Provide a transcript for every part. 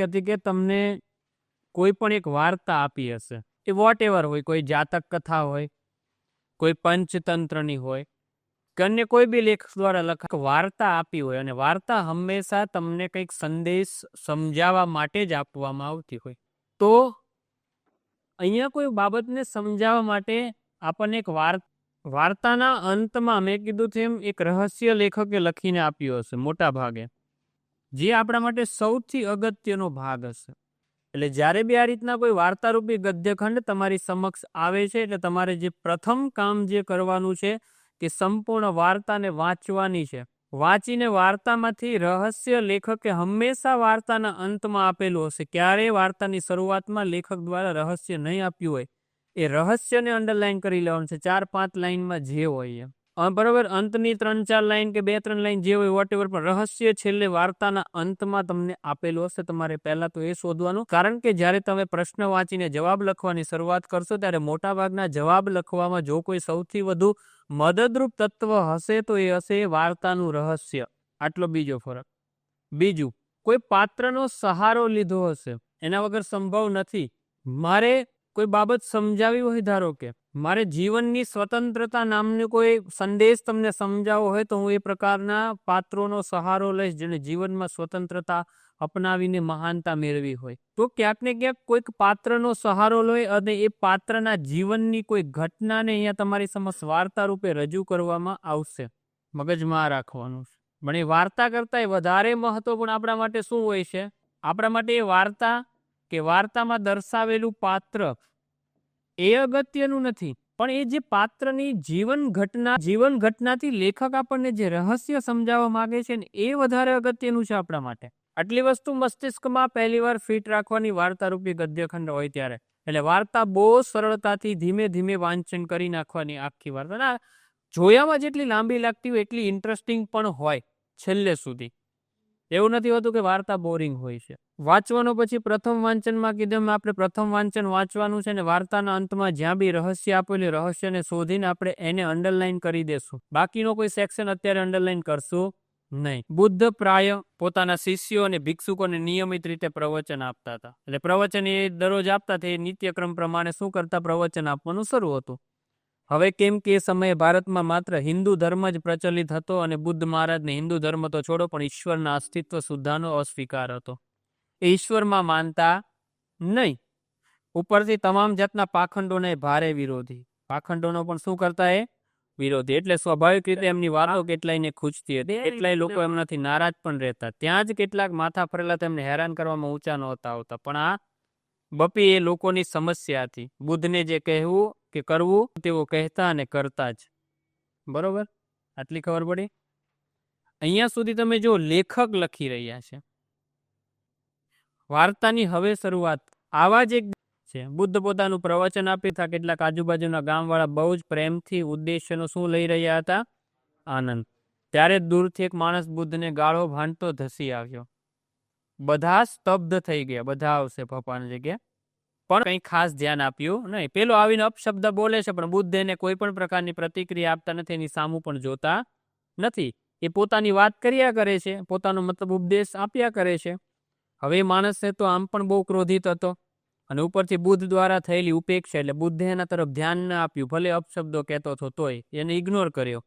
એ હતી કે તમને કોઈ પણ એક વાર્તા આપી હશે, એ વોટ એવર હોય, કોઈ જાતક કથા હોય, કોઈ પંચતંત્રની હોય કે અન્ય કોઈ બી લેખક દ્વારા લખાયેલ વાર્તા આપી હોય, અને વાર્તા હંમેશા તમને કંઈક સંદેશ સમજાવવા માટે જ આપવામાં આવતી હોય, તો અહીંયા કોઈ બાબતને સમજાવવા માટે આપણને એક વાર્તાના અંતમાં મેં કીધું તેમ એક રહસ્ય લેખકે લખીને આપ્યું હશે મોટા ભાગે, જે આપણા માટે સૌથી અગત્યનો ભાગ હશે. એટલે જ્યારે બી આ રીતના કોઈ વાર્તારૂપી ગદ્યખંડ તમારી સમક્ષ આવે છે, એટલે તમારે જે પ્રથમ કામ જે કરવાનું છે કે સંપૂર્ણ વાર્તાને વાંચવાની છે. વાંચીને વાર્તામાંથી રહસ્ય લેખકે હંમેશા વાર્તાના અંતમાં આપેલું હશે. ક્યારેય વાર્તાની શરૂઆતમાં લેખક દ્વારા રહસ્ય નહીં આપ્યું હોય, એ રહસ્યને અંડરલાઈન કરી લેવાનું છે 4-5 લાઈનમાં જે હોય બરોબર. અંતની 3-4 લાઈન કે 2-3 લાઈન જે હોય વોટ એવર, પણ રહસ્ય છેલ્લે વાર્તાના અંતમાં તમને આપેલું હશે. તમારે પહેલા તો એ શોધવાનું, કારણ કે જ્યારે તમે પ્રશ્ન વાંચીને જવાબ લખવાની શરૂઆત કરશો ત્યારે મોટાભાગના જવાબ લખવામાં જો કોઈ સૌથી વધુ મદદરૂપ તત્વ હશે તો એ હશે વાર્તાનું રહસ્ય. આટલો બીજો ફરક. બીજું, કોઈ પાત્રનો સહારો લીધો હશે, એના વગર સંભવ નથી. મારે કોઈ બાબત સમજાવી હોય, ધારો કે મારે જીવનની સ્વતંત્રતા નામનો કોઈ સંદેશ તમને સમજાવવો હોય, તો હું એ પ્રકારના પાત્રોનો સહારો લઈશ જેને જીવનમાં સ્વતંત્રતા અપનાવીને મહાનતા મેળવી હોય. તો ક્યાંક ને ક્યાંક કોઈક પાત્રનો સહારો લઈ અને એ પાત્રના જીવનની કોઈ ઘટનાને અહીંયા તમારી સમક્ષ વાર્તા રૂપે રજૂ કરવામાં આવશે. મગજમાં રાખવાનું છે. પણ એ વાર્તા કરતાં વધારે મહત્વપૂર્ણ આપણા માટે શું હોય છે? આપણા માટે એ વાર્તા કે વાર્તામાં દર્શાવેલું પાત્ર એ અગત્યનું નથી, પણ એ જે પાત્રની જીવન ઘટનાથી લેખક આપણને જે રહસ્ય સમજાવવા માંગે છે ને, એ વધારે અગત્યનું છે આપણા માટે. આટલી વસ્તુ મસ્તિષ્કમાં પહેલીવાર ફિટ રાખવાની વાર્તારૂપી ગદ્યખંડ હોય ત્યારે. એટલે વાર્તા બહુ સરળતાથી ધીમે ધીમે વાંચન કરી નાખવાની આખી વાર્તા. ના જોયામાં જેટલી લાંબી લાગતી હોય એટલી ઇન્ટરેસ્ટિંગ પણ હોય છેલ્લે સુધી. એવું નથી હોતું કે વાર્તા બોરિંગ હોય છે. વાંચવાનો પછી પ્રથમ વાંચનમાં કીધું આપણે પ્રથમ વાંચન વાંચવાનું છે, ને વાર્તાના અંતમાં જ્યાં બી રહસ્ય આપેલું રહસ્યને શોધીને આપણે એને અંડરલાઈન કરી દેશું. બાકીનો કોઈ સેક્શન અત્યારે અંડરલાઈન કરશું નહીં. બુદ્ધ પ્રાય પોતાના શિષ્યો અને ભિક્ષુકોને નિયમિત રીતે પ્રવચન આપતા હતા. એટલે પ્રવચન એ દરરોજ આપતા હતા, એ નિત્યક્રમ પ્રમાણે શું કરતા? પ્રવચન આપવાનું શરૂ હતું. હવે કેમ કે એ સમયે ભારતમાં માત્ર હિન્દુ ધર્મ જ પ્રચલિત હતો, અને બુદ્ધ મહારાજને હિન્દુ ધર્મ તો છોડો પણ ઈશ્વરના અસ્તિત્વ સુદ્ધાનો અસ્વીકાર હતો. એ ઈશ્વરમાં માનતા નહીં. ઉપરથી તમામ જાતના પાખંડોને ભારે વિરોધી. પાખંડોનો પણ શું કરતા? એ વિરોધી. એટલે સ્વાભાવિક રીતે એમની વાતો કેટલાયને ખૂંચતી હતી, કેટલાય લોકો એમનાથી નારાજ પણ રહેતા. ત્યાં જ કેટલાક માથા ફરેલા તેમને હેરાન કરવામાં ઊંચા નહોતા આવતા. પણ આ બપી એ લોકોની સમસ્યા હતી. બુદ્ધને જે કહેવું કે કરવું તેઓ કહેતા અને કરતા જ. બરોબર, આટલી ખબર પડી. અહીંયા સુધી તમે જો લેખક લખી રહ્યા છે વાર્તાની. હવે શરૂઆત આવા જ એક છે. બુદ્ધ પોતાનું પ્રવચન આપી હતા. કેટલાક આજુબાજુના ગામવાળા બહુ જ પ્રેમથી ઉદ્દેશ્યનો શું લઈ રહ્યા હતા? આનંદ. ત્યારે દૂરથી એક માણસ બુદ્ધને ગાળો ભાંડતો ધસી આવ્યો. બધા સ્તબ્ધ થઈ ગયા. બધા આવશે પપ્પાની જગ્યાએ, પણ કંઈ ખાસ ધ્યાન આપ્યું નહીં. પેલો આવીને અપશબ્દ બોલે છે, પણ બુદ્ધ એને કોઈ પણ પ્રકારની પ્રતિક્રિયા આપતા નથી, એની સામું પણ જોતા નથી. એ પોતાની વાત કર્યા કરે છે, પોતાનો મતલબ ઉપદેશ આપ્યા કરે છે. હવે માણસ તો આમ પણ બહુ ક્રોધિત હતો, અને ઉપરથી બુદ્ધ દ્વારા થયેલી ઉપેક્ષા, એટલે બુદ્ધે એના તરફ ધ્યાન ન આપ્યું. ભલે અપશબ્દો કહેતો હતો તોય એને ઇગ્નોર કર્યો.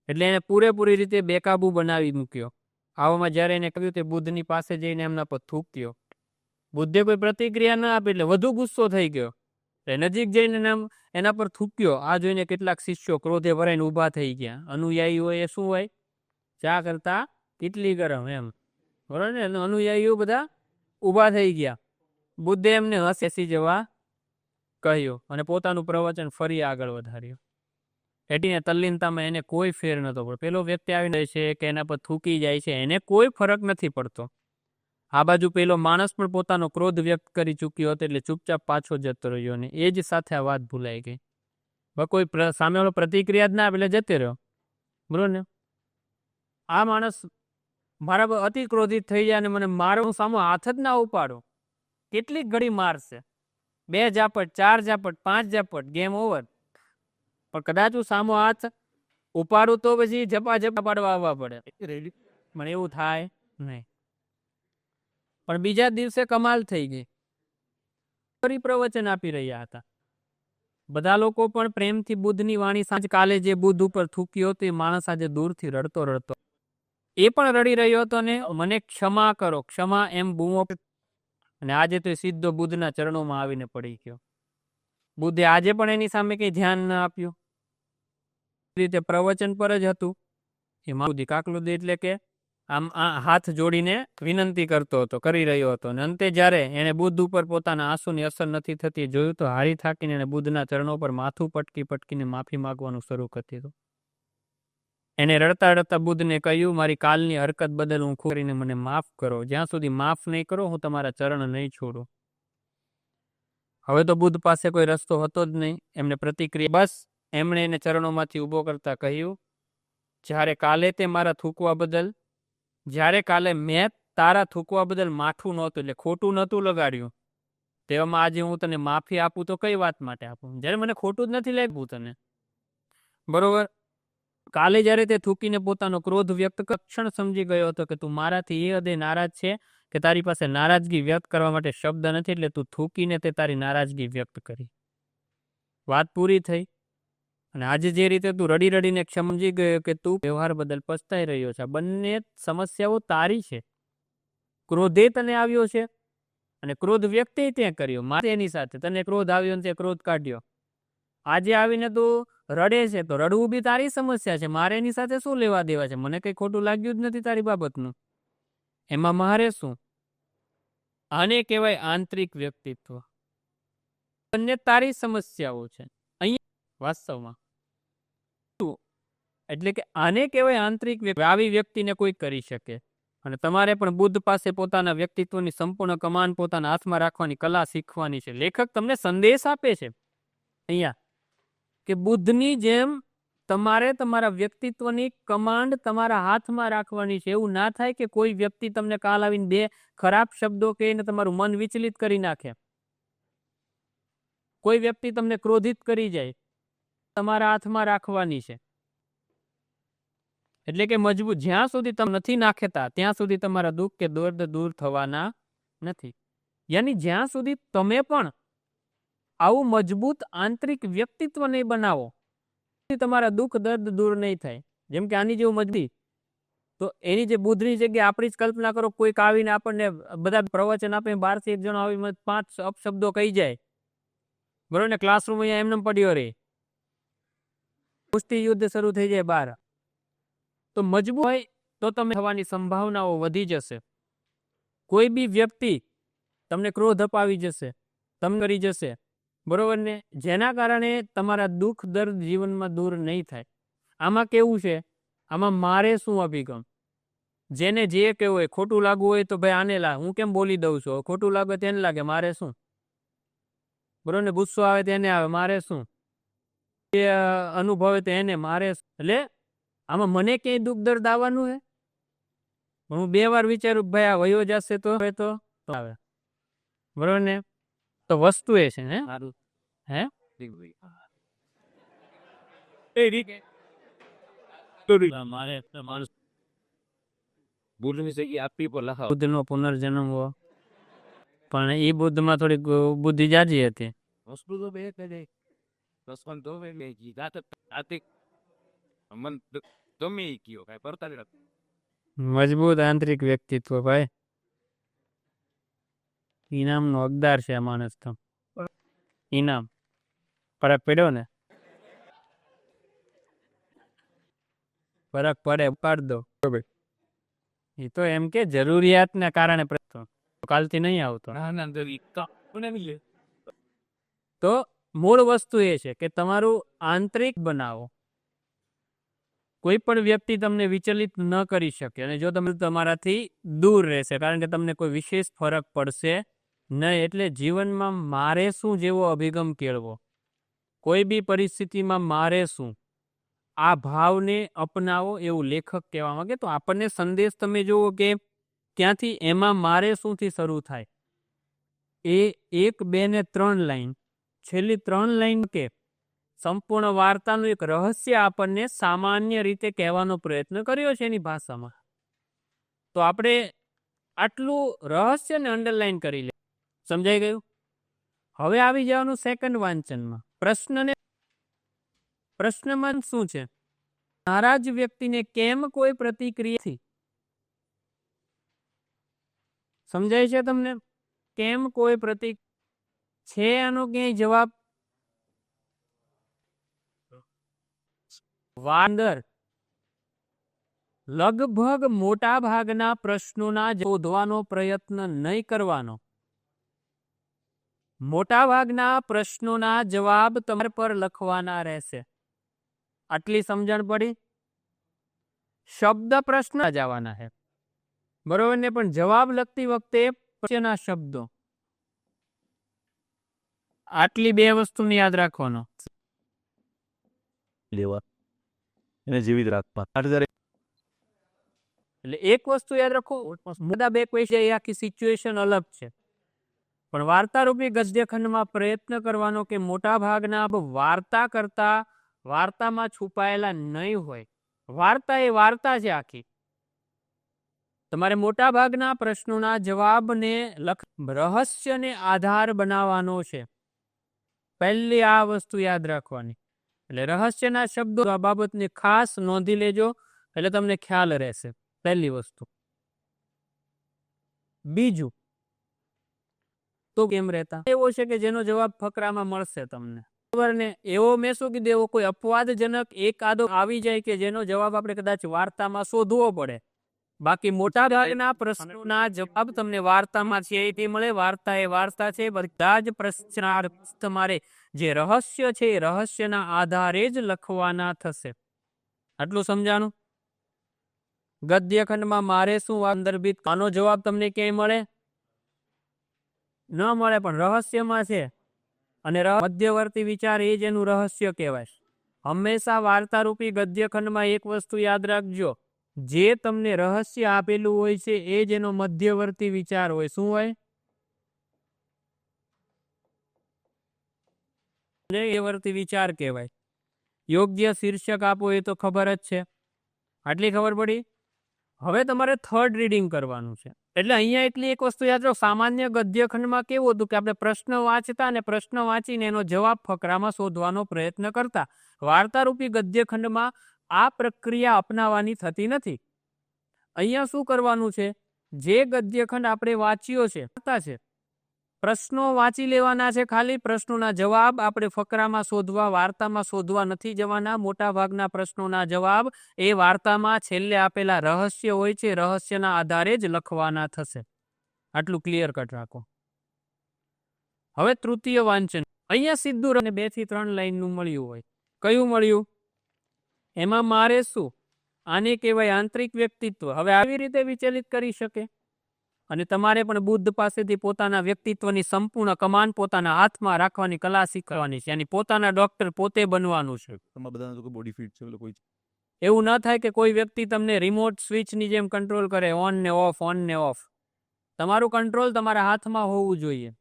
એટલે એને પૂરેપૂરી રીતે બેકાબુ બનાવી મૂક્યો. આવામાં જ્યારે એને કહ્યું તે બુદ્ધની પાસે જઈને એમના પર થૂક્યો. બુદ્ધે કોઈ પ્રતિક્રિયા ન આપી એટલે વધુ ગુસ્સો થઈ ગયો. નજીક જઈને એના પર થૂક્યો. આ જોઈને કેટલાક શિષ્યો ક્રોધે ભરાઈને ઊભા થઈ ગયા. અનુયાયીઓ એ શું હોય? ચા કરતા કેટલી ગરમ એમ, બરોબર ને? અનુયાયીઓ બધા ઊભા થઈ ગયા. બુદ્ધે એમને હસી જવા કહ્યું અને પોતાનું પ્રવચન ફરી આગળ વધાર્યું. હેટીને તલ્લીનતામાં એને કોઈ ફેર નતો પડતો. પેલો વ્યક્તિ આવીને છે કે એના પર થૂકી જાય છે, એને કોઈ ફરક નથી પડતો. આ બાજુ પેલો માણસ પણ પોતાનો ક્રોધ વ્યક્ત કરી ચૂક્યો હતો, એટલે ચૂપચાપ પાછો જતો રહ્યો, ને એ જ સાથે આ વાત ભૂલાઈ ગઈ. કોઈ સામેવાળો પ્રતિક્રિયા જ ના આપે એટલે જતો રહ્યો. બરોબર ને? આ માણસ મારા પર અતિ ક્રોધિત થઈ જાય અને મને મારો, હું સામો હાથ જ ના ઉપાડો. કેટલીક ઘડી મારશે, 2 ઝાપટ, 4 ઝાપટ, 5 ઝાપટ, ગેમ ઓવર. પણ કદાચ હું સામો હાથ ઉપાડું તો પછી ઝપા પાડવા આવવા પડે. મને એવું થાય નહીં. પણ બીજા દિવસે કમાલ થઈ ગઈ, ફરી પ્રવચન આપી રહ્યા હતા. બધા લોકો પણ પ્રેમથી બુદ્ધની વાણી સાંજ કાલે જે બુદ્ધ ઉપર થૂક્યો હતો એ માણસ આજે દૂરથી રડતો રડતો એ પણ રડી રહ્યો હતો ને મને ક્ષમા કરો ક્ષમા એમ બૂમો, અને આજે તો એ સીધો બુદ્ધના ચરણોમાં આવીને પડી ગયો. બુદ્ધે આજે પણ એની સામે કઈ ધ્યાન ન આપ્યું, રીતે પ્રવચન પર જ હતું. એ માઉદી કાકલુદી એટલે કે આમ હાથ જોડીને વિનંતી કરતો હતો, કરી રહ્યો હતો. અને અંતે જ્યારે એને બુદ્ધ ઉપર પોતાના આંસુની અસર નથી થતી જોયું તો હારી થાકીને એને બુદ્ધના ચરણો પર માથું પટકી પટકીને માફી માંગવાનું શરૂ કરી દીધું. એને રડતા રડતા બુદ્ધને કહ્યું, મારી કાલની હરકત બદલ હું કરીને મને માફ કરો. જ્યાં સુધી માફ નહીં કરો હું તમારા ચરણ નહીં છોડું. હવે તો બુદ્ધ પાસે કોઈ રસ્તો હતો જ નહીં. એમને પ્રતિક્રિયા, બસ એમણે એને ચરણોમાંથી ઊભો કરતા કહ્યું, જ્યારે કાલે તે મારા થૂકવા બદલ, જ્યારે કાલે મેં તારા થૂકવા બદલ માઠું નહોતું એટલે ખોટું નહોતું લગાડ્યું, તેવામાં આજે હું તને માફી આપું તો કઈ વાત માટે આપું, જ્યારે મને ખોટું જ નથી લાગ્યું તને. બરોબર. કાલે જ્યારે તે થૂકીને પોતાનો ક્રોધ વ્યક્ત ક્ષણ સમજી ગયો હતો કે તું મારાથી એ હદે નારાજ છે કે તારી પાસે નારાજગી વ્યક્ત કરવા માટે શબ્દ નથી, એટલે તું થૂકીને તે તારી નારાજગી વ્યક્ત કરી. વાત પૂરી થઈ. અને આજે જે રીતે તું રડી રડીને સમજી ગયો કે તું વ્યવહાર બદલ પસ્તાઈ રહ્યો છે, બંને સમસ્યાઓ તારી છે. ક્રોધે તને આવ્યો છે અને ક્રોધ વ્યક્તિ ત્યાં કર્યો, મારે એની સાથે તને ક્રોધ આવ્યો ને તે ક્રોધ કાઢ્યો. આજે આવીને તું રડે છે તો રડવું બી તારી સમસ્યા છે, મારે એની સાથે શું લેવા દેવા છે? મને કઈ ખોટું લાગ્યું જ નથી તારી બાબતનું, એમાં મારે શું? આને કહેવાય આંતરિક વ્યક્તિત્વ. બંને તારી સમસ્યાઓ છે અહીંયા વાસ્તવમાં. એટલે કે આને કહેવાય આંતરિક વ્યક્તિ. આવી વ્યક્તિને કોઈ કરી શકે. અને તમારે પણ બુદ્ધ પાસે પોતાના વ્યક્તિત્વની સંપૂર્ણ કમાન પોતાના હાથમાં રાખવાની કલા શીખવાની છે. લેખક તમને સંદેશ આપે છે અહીંયા કે બુદ્ધની જેમ તમારે તમારા વ્યક્તિત્વની કમાન્ડ તમારા હાથમાં રાખવાની છે. એવું ના થાય કે કોઈ વ્યક્તિ તમને કાલ આવીને બે ખરાબ શબ્દો કહીને તમારું મન વિચલિત કરી નાખે, કોઈ વ્યક્તિ તમને ક્રોધિત કરી જાય, તમારા હાથમાં રાખવાની છે. એટલે કે મજબૂત, જ્યાં સુધી તમે નથી નાખતા ત્યાં સુધી તમારા દુઃખ કે દર્દ દૂર થવાના નથી. યાની જ્યાં સુધી તમે પણ આવું મજબૂત આંતરિક વ્યક્તિત્વ નહીં બનાવો તમારા દુઃખ દર્દ દૂર નહીં થાય. જેમ કે આની જેવું મજબૂત, તો એની જે બુદ્ધની જગ્યાએ આપણી જ કલ્પના કરો, કોઈક આવીને આપણને બધા પ્રવચન આપે, બહારથી એક જણો આવી 5 અપશબ્દો કહી જાય, બરોબર ને, ક્લાસરૂમ અહીંયા એમને પડ્યો રહે, કુસ્તી યુદ્ધ શરૂ થઈ જાય બહાર, તો મજબૂત હોય તો તમે થવાની સંભાવનાઓ વધી જશે. કોઈ બી વ્યક્તિ તમને ક્રોધ અપાવી જશે, તમે કરી જશે, બરોબર ને, જેના કારણે તમારા દુઃખ દર્દ જીવનમાં દૂર નહીં થાય. આમાં કેવું છે, આમાં મારે શું અભિગમ, જેને જે કહેવું હોય, ખોટું લાગવું હોય તો ભાઈ આને હું કેમ બોલી દઉં છું, ખોટું લાગે તેને લાગે, મારે શું, બરોબર ને, ગુસ્સો આવે તેને આવે, મારે શું, એ અનુભવે તો એને, મારે. એટલે આમાં મને ક્યાંય દુઃખ દર્દ આવવાનું હે? હું 2 વાર વિચારું ભાઈ આ વયો જશે તો આવે, બરોબર ને. તો વસ્તુ એ છે ને હે બુદ્ધ નો પુનર્જન્મ હો, પણ એ બુદ્ધ માં થોડીક બુદ્ધિ જાજી હતી. મજબૂત આંતરિક વ્યક્તિત્વ ભાઈ, ઇનામ નો હકદાર છે આ માણસ. તો ઇનામ ફરક પડ્યો ને, ફરક પડે પાડ દો. એ તો એમ કે જરૂરિયાત ના કારણે કાલથી નહીં આવતો. તો મૂળ વસ્તુ એ છે કે તમારું આંતરિક બનાવો. કોઈ પણ વ્યક્તિ તમને વિચલિત ન કરી શકે, અને જો તમે તમારાથી દૂર રહેશે, કારણ કે તમને કોઈ વિશેષ ફરક પડશે નહીં. એટલે જીવનમાં મારે શું જેવો અભિગમ કેળવો, કોઈ બી પરિસ્થિતિમાં મારે શું, આ ભાવને અપનાવો, એવું લેખક કહેવા માંગે. તો આપણને સંદેશ તમે જુઓ કે ત્યાંથી એમાં મારે શુંથી શરૂ થાય. એ 1, 2 ને 3 લાઈન, છેલ્લી 3 લાઈન કે સંપૂર્ણ વાર્તાનું એક રહસ્ય આપણને સામાન્ય રીતે કહેવાનો પ્રયત્ન કર્યો છે એની ભાષામાં. તો આપણે આટલું રહસ્યને અંડરલાઈન કરી લે. સમજાઈ ગયું? હવે આવી જવાનું સેકન્ડ વાંચનમાં. પ્રશ્નમાં શું છે? નારાજ વ્યક્તિને કેમ કોઈ પ્રતિક્રિયા? સમજાય છે તમને? કેમ કોઈ પ્રતિક છે આનો ક્યાંય જવાબ? વાંદર લગભગ મોટા ભાગના પ્રશ્નોના શોધવાનો પ્રયત્ન નહીં કરવાનો. મોટા ભાગના પ્રશ્નોના જવાબ તમારે પર લખવાના રહેશે. આટલી સમજણ પડી? શબ્દ પ્રશ્ન જવાના છે, બરોબર ને? પણ જવાબ લખતી વખતે પ્રશ્નના શબ્દો. આટલી બે વસ્તુને યાદ રાખવાનો. લેવા એને જીવિત રાખવા. એટલે એક વસ્તુ યાદ રાખો, મુદ્દા બે ક્વેશ્ચન, એ આખી સિચ્યુએશન અલગ છે. પણ વાર્તારૂપી ગદ્યખંડમાં પ્રયત્ન કરવાનો કે મોટા ભાગના વાર્તા કરતા વાર્તામાં છુપાયેલા નહીં હોય. વાર્તા એ વાર્તા છે આખી. તમારે મોટા ભાગના પ્રશ્નોના જવાબને રહસ્યને આધાર બનાવવાનો છે. પહેલી આ વસ્તુ યાદ રાખવાની. એટલે રહસ્યના શબ્દો આ બાબતને ખાસ નોંધી લેજો, એટલે તમને ખ્યાલ રહેશે. પહેલી વસ્તુ. બીજું તો કેમ રહેતા એવો છે કે જેનો જવાબ ફકરામાં મળશે તમને, બરાબર ને? એવો મેં શું કીધું, એવો કોઈ અપવાદજનક એકાદો આવી જાય કે જેનો જવાબ આપણે કદાચ વાર્તામાં શોધવો પડે. બાકી મોટા ભાગના પ્રશ્નોના જવાબ તમને વાર્તામાં છે એથી મળે. વાર્તા એ વાર્તા છે. બધા જ પ્રશ્નાર્થ તમારે જે રહસ્ય છે એ રહસ્યના આધારે જ લખવાના થશે. આટલું સમજાણું? ગદ્યખંડમાં મારે શું સંદર્ભિત, આનો જવાબ તમને ક્યાંય મળે ન મળે, પણ રહસ્યમાં છે. અને મધ્યવર્તી વિચાર એ જ એનું રહસ્ય કહેવાય. હંમેશા વાર્તારૂપી ગદ્યખંડમાં એક વસ્તુ યાદ રાખજો, જે તમને રહસ્ય આપેલું હોય છે એ જ એનો મધ્યવર્તી વિચાર હોય. શું હોય? મધ્યવર્તી વિચાર કહેવાય. યોગ્ય શીર્ષક આપો એ તો ખબર જ છે. આટલી ખબર પડી? હવે તમારે થર્ડ રીડિંગ કરવાનું છે. એટલે અહીંયા એટલી એક વસ્તુ યાદ રાખો, સામાન્ય ગદ્યખંડમાં કેવું હતું કે આપણે પ્રશ્ન વાંચતા અને પ્રશ્ન વાંચીને એનો જવાબ ફકરામાં શોધવાનો પ્રયત્ન કરતા. વાર્તારૂપી ગદ્યખંડમાં આ પ્રક્રિયા અપનાવવાની થતી નથી. અહીંયા શું કરવાનું છે? જે ગદ્યખંડ આપણે વાંચ્યો છે, પ્રશ્નો વાંચી લેવાના છે. ખાલી પ્રશ્નોના જવાબ આપણે ફકરામાં શોધવા, વાર્તામાં શોધવા નથી જવાના. મોટા ભાગના પ્રશ્નોના જવાબ એ વાર્તામાં છેલ્લે આપેલા રહસ્ય હોય છે, રહસ્યના આધારે જ લખવાના થશે. આટલું ક્લિયર કટ રાખો. હવે તૃતીય વાંચન. અહીંયા સીધું 2 થી 3 લાઈનનું મળ્યું હોય. કયું મળ્યું? એમાં મારે શું? આને કહેવાય આંતરિક વ્યક્તિત્વ. હવે આવી રીતે વિચલિત કરી શકે. અને તમારે પણ બુદ્ધ પાસેથી પોતાના વ્યક્તિત્વની સંપૂર્ણ કમાન પોતાના હાથમાં રાખવાની કલા શીખવાની છે. એની પોતાના ડોક્ટર પોતે બનવાનું છે. બોડી ફિટ છે કોઈ. એવું ન થાય કે કોઈ વ્યક્તિ તમને રિમોટ સ્વિચની જેમ કંટ્રોલ કરે, ઓન ને ઓફ, ઓન ને ઓફ. તમારું કંટ્રોલ તમારા હાથમાં હોવું જોઈએ.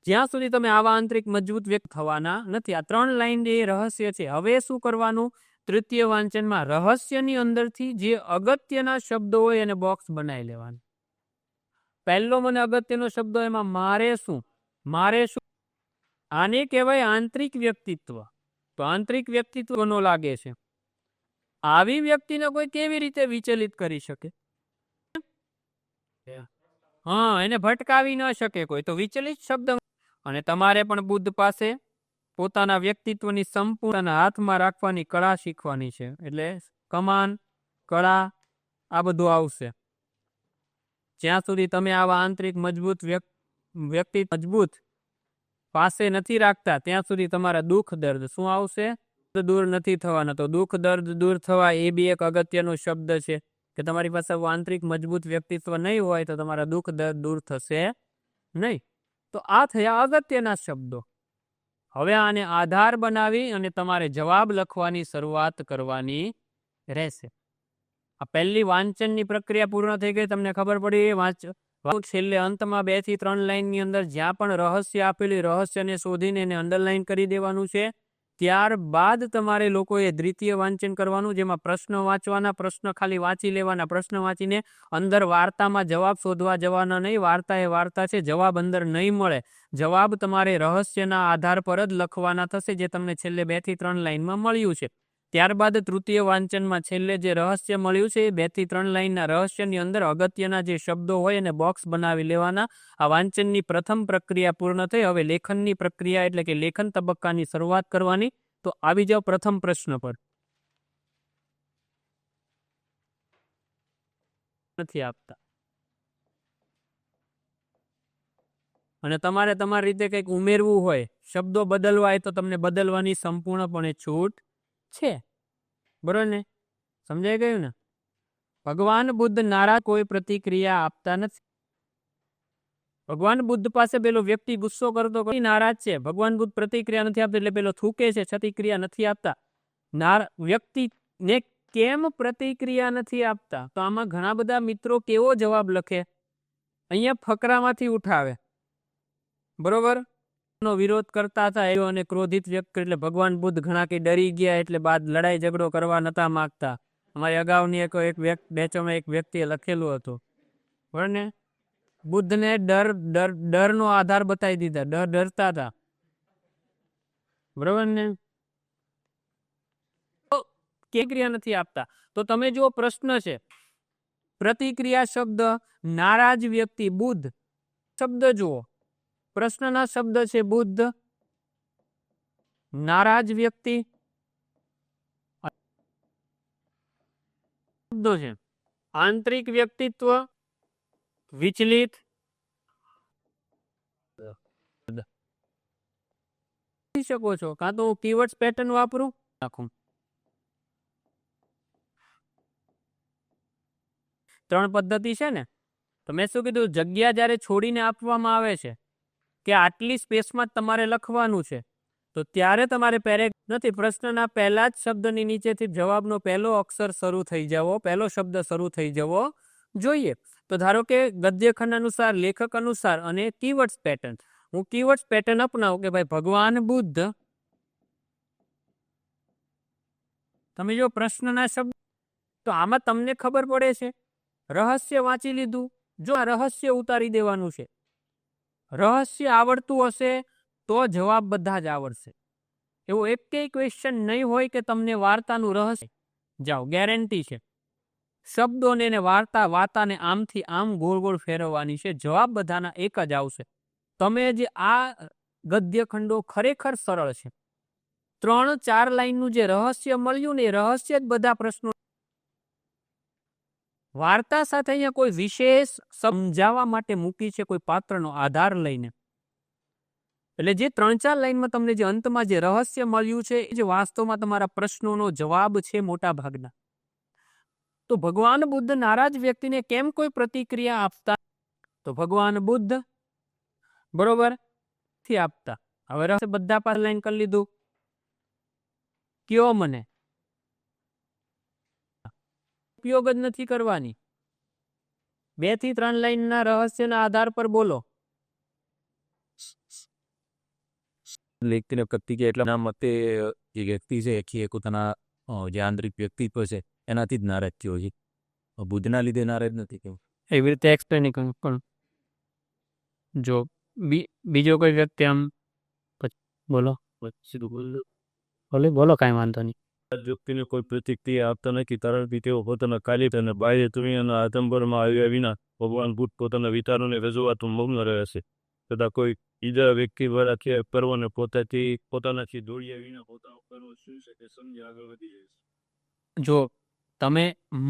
જ્યાં સુધી તમે આવા આંતરિક મજબૂત વ્યક્ત થવાના નથી. આ 3 લાઈન એ રહસ્ય છે. હવે શું કરવાનું? તૃતીય વાંચનમાં રહસ્યની અંદરથી જે અગત્યના શબ્દો હોય એને બોક્સ બનાવી લેવાનું. પહેલો મને અગત્યનો શબ્દ, એમાં મારે શું? મારે શું? આને કહેવાય આંતરિક વ્યક્તિત્વ. તો આંતરિક વ્યક્તિત્વનો લાગે છે. આવી વ્યક્તિને કોઈ કેવી રીતે વિચલિત કરી શકે? હા, એને ભટકાવી ન શકે કોઈ. તો વિચલિત શબ્દ. અને તમારે પણ બુદ્ધ પાસે પોતાના વ્યક્તિત્વની સંપૂર્ણ હાથમાં રાખવાની કળા શીખવાની છે. એટલે કમાન, કળા, આ બધું આવશે. જ્યાં સુધી તમે આવા આંતરિક મજબૂત વ્યક્તિ મજબૂત પાસે નથી રાખતા ત્યાં સુધી તમારા દુઃખ દર્દ શું આવશે? દૂર નથી થવાના. તો દુઃખ દર્દ દૂર થવા એ બી એક અગત્યનો શબ્દ છે કે તમારી પાસે આંતરિક મજબૂત વ્યક્તિત્વ નહીં હોય તો તમારા દુઃખ દર્દ દૂર થશે નહીં. તો આ થયા અગત્યના શબ્દો. હવે આને આધાર બનાવી અને તમારે જવાબ લખવાની શરૂઆત કરવાની રહેશે. આ પહેલી વાંચનની પ્રક્રિયા પૂર્ણ થઈ ગઈ. તમને ખબર પડી? છેલ્લે અંતમાં 2 થી 3 લાઈનની અંદર જ્યાં પણ રહસ્ય આપેલું, રહસ્યને શોધીને એને અંડરલાઈન કરી દેવાનું છે. ત્યારબાદ તમારે લોકોએ દ્વિતીય વાંચન કરવાનું, જેમાં પ્રશ્ન વાંચવાના, પ્રશ્ન ખાલી વાંચી લેવાના, પ્રશ્ન વાંચીને અંદર વાર્તામાં જવાબ શોધવા જવાના નહીં. વાર્તા એ વાર્તા છે, જવાબ અંદર નહીં મળે. જવાબ તમારે રહસ્યના આધાર પર જ લખવાના થશે, જે તમને છેલ્લે 2 થી 3 લાઈનમાં મળ્યું છે. ત્યારબાદ તૃતીય વાંચનમાં છેલ્લે જે રહસ્ય મળ્યું છે એ 2 થી 3 લાઈનના રહસ્યની અંદર અગત્યના જે શબ્દો હોય એને બોક્સ બનાવી લેવાના. આ વાંચનની પ્રથમ પ્રક્રિયા પૂર્ણ થઈ. હવે લેખનની પ્રક્રિયા એટલે કે લેખન તબક્કાની શરૂઆત કરવાની. તો આવી જાઓ પ્રથમ પ્રશ્ન પર. નથી આપતા અને તમારે તમારી રીતે કંઈક ઉમેરવું હોય, શબ્દો બદલવા હોય તો તમને બદલવાની સંપૂર્ણપણે છૂટ છે. બરોબર ને? સમજાઈ ગયું ને? ભગવાન બુદ્ધ નારાજ કોઈ પ્રતિક્રિયા આપતા નથી. ભગવાન બુદ્ધ પાસે પેલો વ્યક્તિ ગુસ્સો કરતો નારાજ છે, ભગવાન બુદ્ધ પ્રતિક્રિયા નથી આપતા એટલે પેલો થૂકે છે, પ્રતિક્રિયા નથી આપતા. વ્યક્તિને કેમ પ્રતિક્રિયા નથી આપતા? તો આમાં ઘણા બધા મિત્રો કેવો જવાબ લખે, અહીંયા ફકરામાંથી ઉઠાવે. બરોબર? વિરોધ કરતા હતા એવો અને ક્રોધિત વ્યક્તિ એટલે ભગવાન બુદ્ધ ઘણા કે ડરી ગયા એટલે બાદ લડાઈ ઝઘડો કરવા નતા માંગતા. અમારી અગાઉની એક બેચોમાં એક વ્યક્તિએ લખેલું હતું. બરાબર ને? બુદ્ધને ડરનો આધાર બતાવી દીધા, ડરતા હતા. બરોબર ને? પ્રતિક્રિયા નથી આપતા. તો તમે જો પ્રશ્ન છે, પ્રતિક્રિયા શબ્દ, નારાજ વ્યક્તિ, બુદ્ધ શબ્દ જુઓ. પ્રશ્નના શબ્દ છે બુદ્ધ, નારાજ વ્યક્તિ, શબ્દો છે આંતરિક વ્યક્તિત્વ, વિચલિત, શકો છો. કાં તો હું કીવર્ડ્સ પેટર્ન વાપરું નાખું. 3 પદ્ધતિ છે ને. તો મેં શું કીધું, જગ્યા જ્યારે છોડીને આપવામાં આવે છે કે આટલી સ્પેસમાં તમારે લખવાનું છે, તો ત્યારે તમારે નથી, પ્રશ્નના પહેલા જ શબ્દની નીચેથી જવાબનો પહેલો અક્ષર શરૂ થઈ જવો, પહેલો શબ્દ શરૂ થઈ જવો જોઈએ. તો ધારો કે ગદ્યખંડ અનુસાર, લેખક અનુસાર અને કીવર્ડ્સ પેટર્ન. હું કીવર્ડ્સ પેટર્ન અપનાવું કે ભાઈ ભગવાન બુદ્ધ. તમે જો પ્રશ્નના શબ્દ, તો આમાં તમને ખબર પડે છે, રહસ્ય વાંચી લીધું, જો આ રહસ્ય ઉતારી દેવાનું છે. રહસ્ય આવડતું હશે તો જવાબ બધા જ આવડશે. એવો એકેય ક્વેશ્ચન નહીં હોય કે તમને વાર્તાનું રહસ્ય જાઓ, ગેરંટી છે. શબ્દોને વાર્તાને આમથી આમ ગોળ ગોળ ફેરવવાની છે, જવાબ બધાના એક જ આવશે. તમે જે આ ગદ્યખંડો ખરેખર સરળ છે. 3-4 લાઈનનું જે રહસ્ય મળ્યું ને એ રહસ્ય જ બધા પ્રશ્નો. વાર્તા સાથે અહીંયા કોઈ વિશેષ સમજાવવા માટે મૂકી છે, કોઈ પાત્રનો આધાર લઈને. એટલે જે 3-4 લાઈનમાં તમને જે અંતમાં જે રહસ્ય મળ્યું છે એ જે વાસ્તવમાં તમારા પ્રશ્નોનો જવાબ છે મોટા ભાગના. તો ભગવાન બુદ્ધ નારાજ વ્યક્તિને કેમ કોઈ પ્રતિક્રિયા આપતા? તો ભગવાન બુદ્ધ બરોબર થી આપતા. હવે રહસ્ય બધા પાસે લાઈન કરી લીધું. કયો મને ઉપયોગ જ નથી કરવાની. 2 થી 3 લાઈનના રહસ્યના આધાર પર બોલો. લેખકને પ્રતિક્રિયા એટલા મતે જે વ્યક્તિ છે એ પોતાના જે આંતરિક વ્યક્તિત્વ છે એનાથી જ નારાજ થયો છે, બુદ્ધના લીધે નારાજ નથી. કેવું એવી રીતે એક્સપ્લેન કરું. પણ જો બીજો કોઈ વ્યક્તિ આમ બોલો બોલો કાંઈ વાંધો નહીં. વ્યક્તિને કોઈ પ્રતિક્રિયા આપતા નથી, કારણ કે તેઓ પોતાના કાર્ય અને બાહ્ય દુનિયાના આડંબરમાં આવ્યા વિના ભગવાન બુદ્ધ પોતાના વિચારોને રજૂઆતમાં મગ્ન રહે છે. તથા કોઈ બીજા વ્યક્તિ દ્વારા પરવાને પોતાનાથી દોડ્યા વિના પોતાનો કરવો શું છે તે સમજી આગળ વધી જાય છે. જો તમે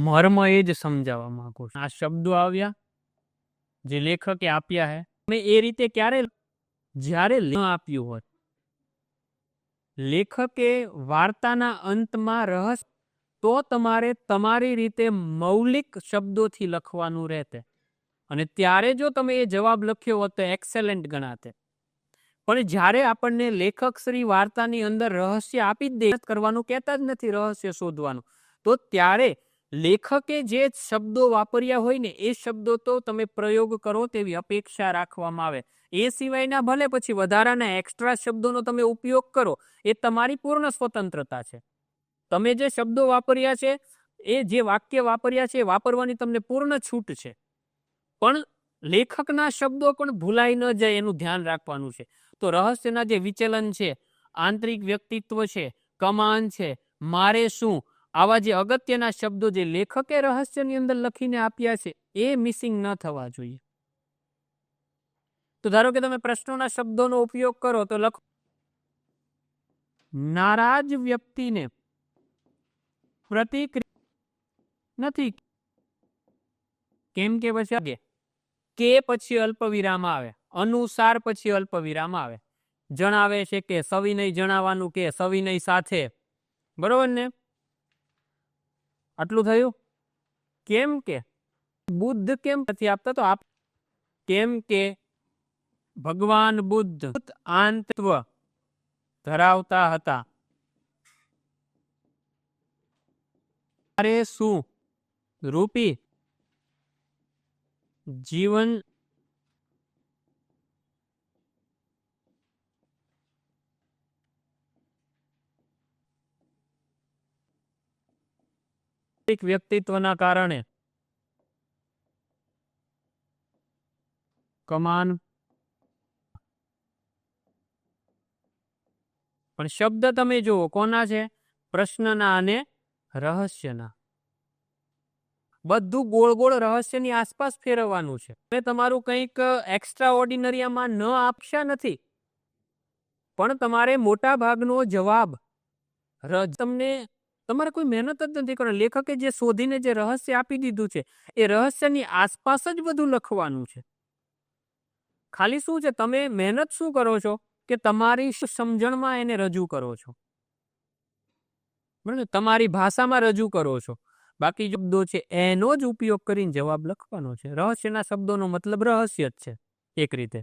મર્મ એ જ સમજાવવા માંગો છો, આ શબ્દો આવ્યા જે લેખકે આપ્યા હે, તમે એ રીતે ક્યારે, જ્યારે આપ્યું હોય, લેખકે વાર્તાના અંતમાં રહસ્ય, તો તમારે તમારી રીતે મૌલિક શબ્દોથી લખવાનું રહેતે. અને ત્યારે જો તમે એ જવાબ લખ્યો હોત તો એક્સેલન્ટ ગણાતે. પણ જ્યારે આપણને લેખક શ્રી વાર્તાની અંદર રહસ્ય આપી જ દે, કરવાનું કહેતા જ નથી રહસ્ય શોધવાનું, તો ત્યારે લેખકે જે શબ્દો વાપર્યા હોય ને એ શબ્દો તો તમે પ્રયોગ કરો તેવી અપેક્ષા રાખવામાં આવે. એ સિવાયના ભલે પછી વધારાના એક્સ્ટ્રા શબ્દોનો તમે ઉપયોગ કરો, એ તમારી પૂર્ણ સ્વતંત્રતા છે. તમે જે શબ્દો વાપર્યા છે, એ જે વાક્ય વાપર્યા છે, એ વાપરવાની તમને પૂર્ણ છૂટ છે. પણ લેખકના શબ્દો પણ ભૂલાઈ ન જાય એનું ધ્યાન રાખવાનું છે. તો રહસ્યના જે વિચલન છે, આંતરિક વ્યક્તિત્વ છે, કમાન છે, મારે શું, આવા જે અગત્યના શબ્દો જે લેખકે રહસ્યની અંદર લખીને આપ્યા છે, એ મિસિંગ ન થવા જોઈએ. તો ધારો કે તમે પ્રશ્નોના શબ્દોનો ઉપયોગ કરો તો લખો, નારાજ વ્યક્તિને પ્રતિક્રિયા નથી, કેમ કે પછી કે પછી અલ્પ વિરામ આવે, અનુસાર પછી અલ્પ વિરામ આવે. જણાવે છે કે સવિનય જણાવવાનું કે સવિનય સાથે, બરોબર ને? આટલું થયું. કેમ કે બુદ્ધ કેમ નથી આપતા? તો કેમ કે ભગવાન બુદ્ધ આંતત્વ ધરાવતા હતા. અરે શું રૂપી જીવન વ્યક્તિત્વના કારણે કમાન, પણ શબ્દ તમે જુઓ કોના છે? પ્રશ્નના અને રહસ્યના. બધું ગોળ ગોળ રહસ્યની આસપાસ ફેરવવાનું છે. તમે તમારું કંઈક એક્સ્ટ્રા ઓર્ડિનરી આમાં ન આપશા નથી, પણ તમારે મોટા ભાગનો જવાબ તમને તમારે કોઈ મહેનત જ નથી કરવાની. લેખકે જે શોધીને જે રહસ્ય આપી દીધું છે, એ રહસ્યની આસપાસ જ બધું લખવાનું છે. ખાલી શું છે, તમે મહેનત શું કરો છો કે તમારી સમજણમાં એને રજૂ કરો છો, બરાબર? તમારી ભાષામાં રજૂ કરો છો. બાકી શબ્દો છે એનો જ ઉપયોગ કરીને જવાબ લખવાનો છે. રહસ્યના શબ્દોનો મતલબ રહસ્ય જ છે એક રીતે.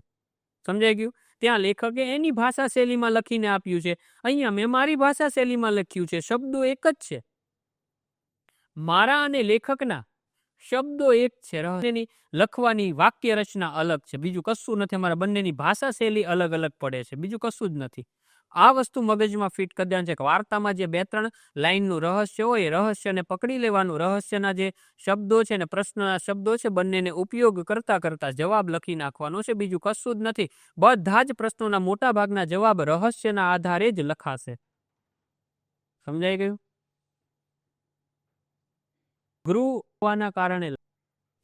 સમજાઈ ગયું? ત્યાં લેખકે એની ભાષા શૈલીમાં લખીને આપ્યું છે, અહીંયા મેં મારી ભાષા શૈલીમાં લખ્યું છે. શબ્દો એક જ છે. મારા અને લેખકના શબ્દો એક છે, રહસ્યની લખવાની વાક્ય રચના અલગ છે, બીજું કશું નથી. અમારા બંનેની ભાષા શૈલી અલગ અલગ પડે છે, બીજું કશું જ નથી. આ વસ્તુ મગજમાં ફિટ કરી દેવાનું છે કે વાર્તામાં જે 2-3 લાઈનનું રહસ્ય હોય, એ રહસ્યને પકડી લેવાનું. રહસ્યના જે શબ્દો છે ને પ્રશ્નના શબ્દો છે, બંનેને ઉપયોગ કરતા કરતા જવાબ લખી નાખવાનો છે, બીજું કશું જ નથી. બધા જ પ્રશ્નોના મોટા ભાગના જવાબ રહસ્યના આધારે જ લખાશે. સમજાઈ ગયું? ગુરુ હોવાના કારણે,